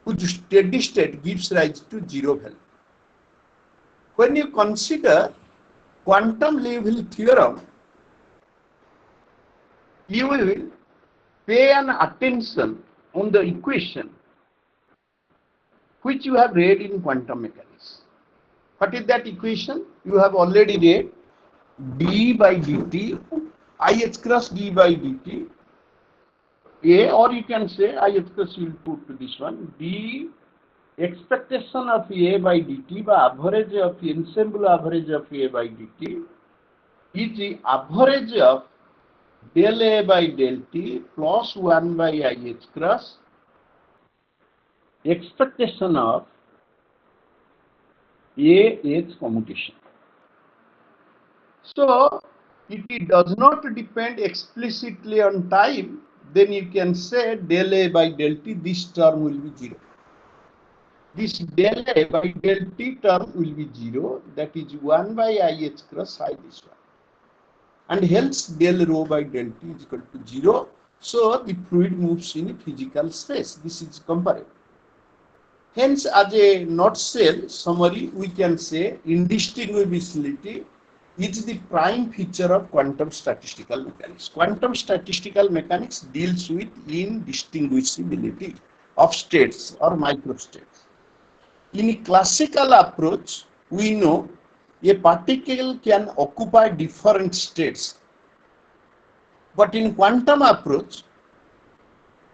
whose steady state gives rise to 0 value. When you consider quantum Liouville theorem, you will pay an attention on the equation which you have read in quantum mechanics. What is that equation? You have already read d by dt, IH cross d by dt, A, or you can say IH cross will put to this one, d expectation of A by dt by average of ensemble average of A by dt is the average of del A by del T plus 1 by IH cross expectation of AH commutation. So, if it does not depend explicitly on time, then you can say del A by del T, this term will be 0. This del A by del T term will be 0, that is 1 by IH cross I this one. And hence del rho by del T is equal to 0. So, the fluid moves in a physical space. This is comparable. Hence, as a nutshell summary, we can say indistinguishability is the prime feature of quantum statistical mechanics. Quantum statistical mechanics deals with indistinguishability of states or microstates. In a classical approach, we know a particle can occupy different states. But in quantum approach,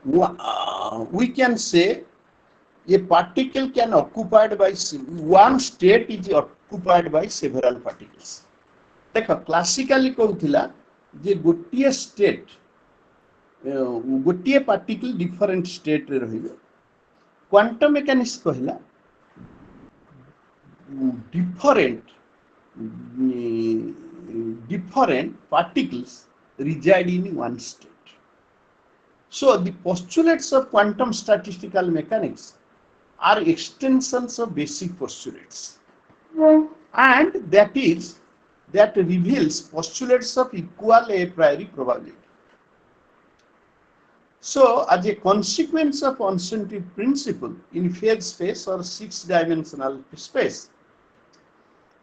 we can say a particle can occupied by one state is occupied by several particles. देखो classically कहूला जे गोटिए state गोटिए particle different state रे रहिबे quantum mechanics कहला different particles reside in one state. So the postulates of quantum statistical mechanics are extensions of basic postulates, and that reveals postulates of equal a priori probability. So, as a consequence of uncertainty principle in phase space or six-dimensional space,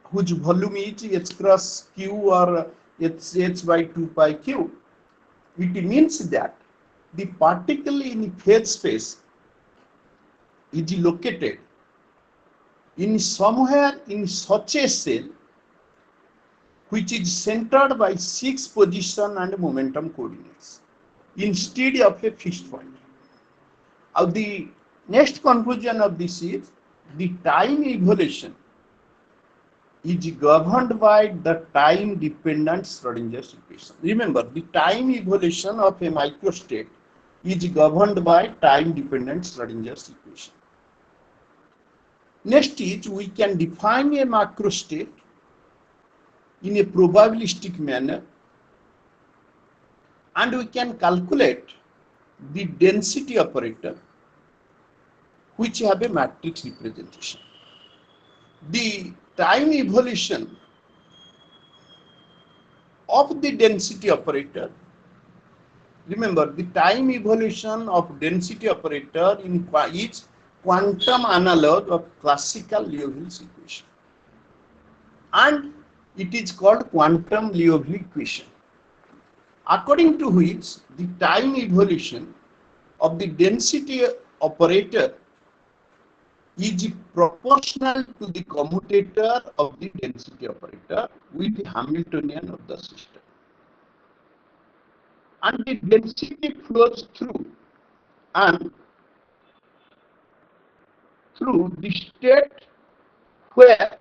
whose volume is h cross q or h by 2 pi q, it means that the particle in phase space is located in somewhere in such a cell which is centered by 6 position and momentum coordinates instead of a fixed point. The next conclusion of this is the time evolution is governed by the time dependent Schrodinger's equation. Remember, the time evolution of a microstate is governed by time dependent Schrodinger's equation. Next is we can define a macrostate in a probabilistic manner, and we can calculate the density operator which have a matrix representation. The time evolution of the density operator, remember the time evolution of density operator is quantum analog of classical Liouville's equation, and it is called quantum Liouville equation, according to which the time evolution of the density operator is proportional to the commutator of the density operator with the Hamiltonian of the system. And the density flows through the state where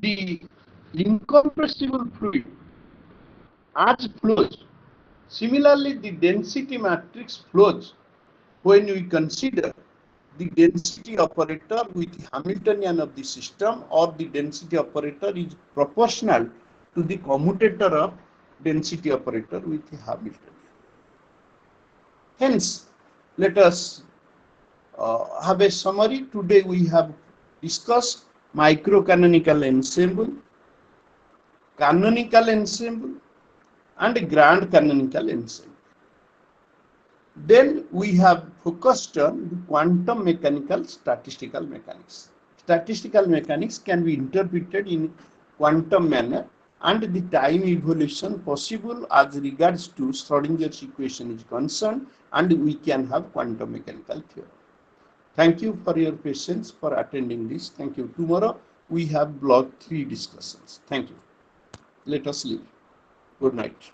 the incompressible fluid as flows. Similarly, the density matrix flows when we consider the density operator with Hamiltonian of the system, or the density operator is proportional to the commutator of density operator with Hamiltonian. Hence, let us have a summary. Today we have discussed microcanonical ensemble, canonical ensemble, and grand canonical ensemble. Then we have focused on the quantum mechanical statistical mechanics. Statistical mechanics can be interpreted in quantum manner, and the time evolution possible as regards to Schrodinger's equation is concerned, and we can have quantum mechanical theory. Thank you for your patience for attending this. Thank you. Tomorrow we have block 3 discussions. Thank you. Let us leave. Good night.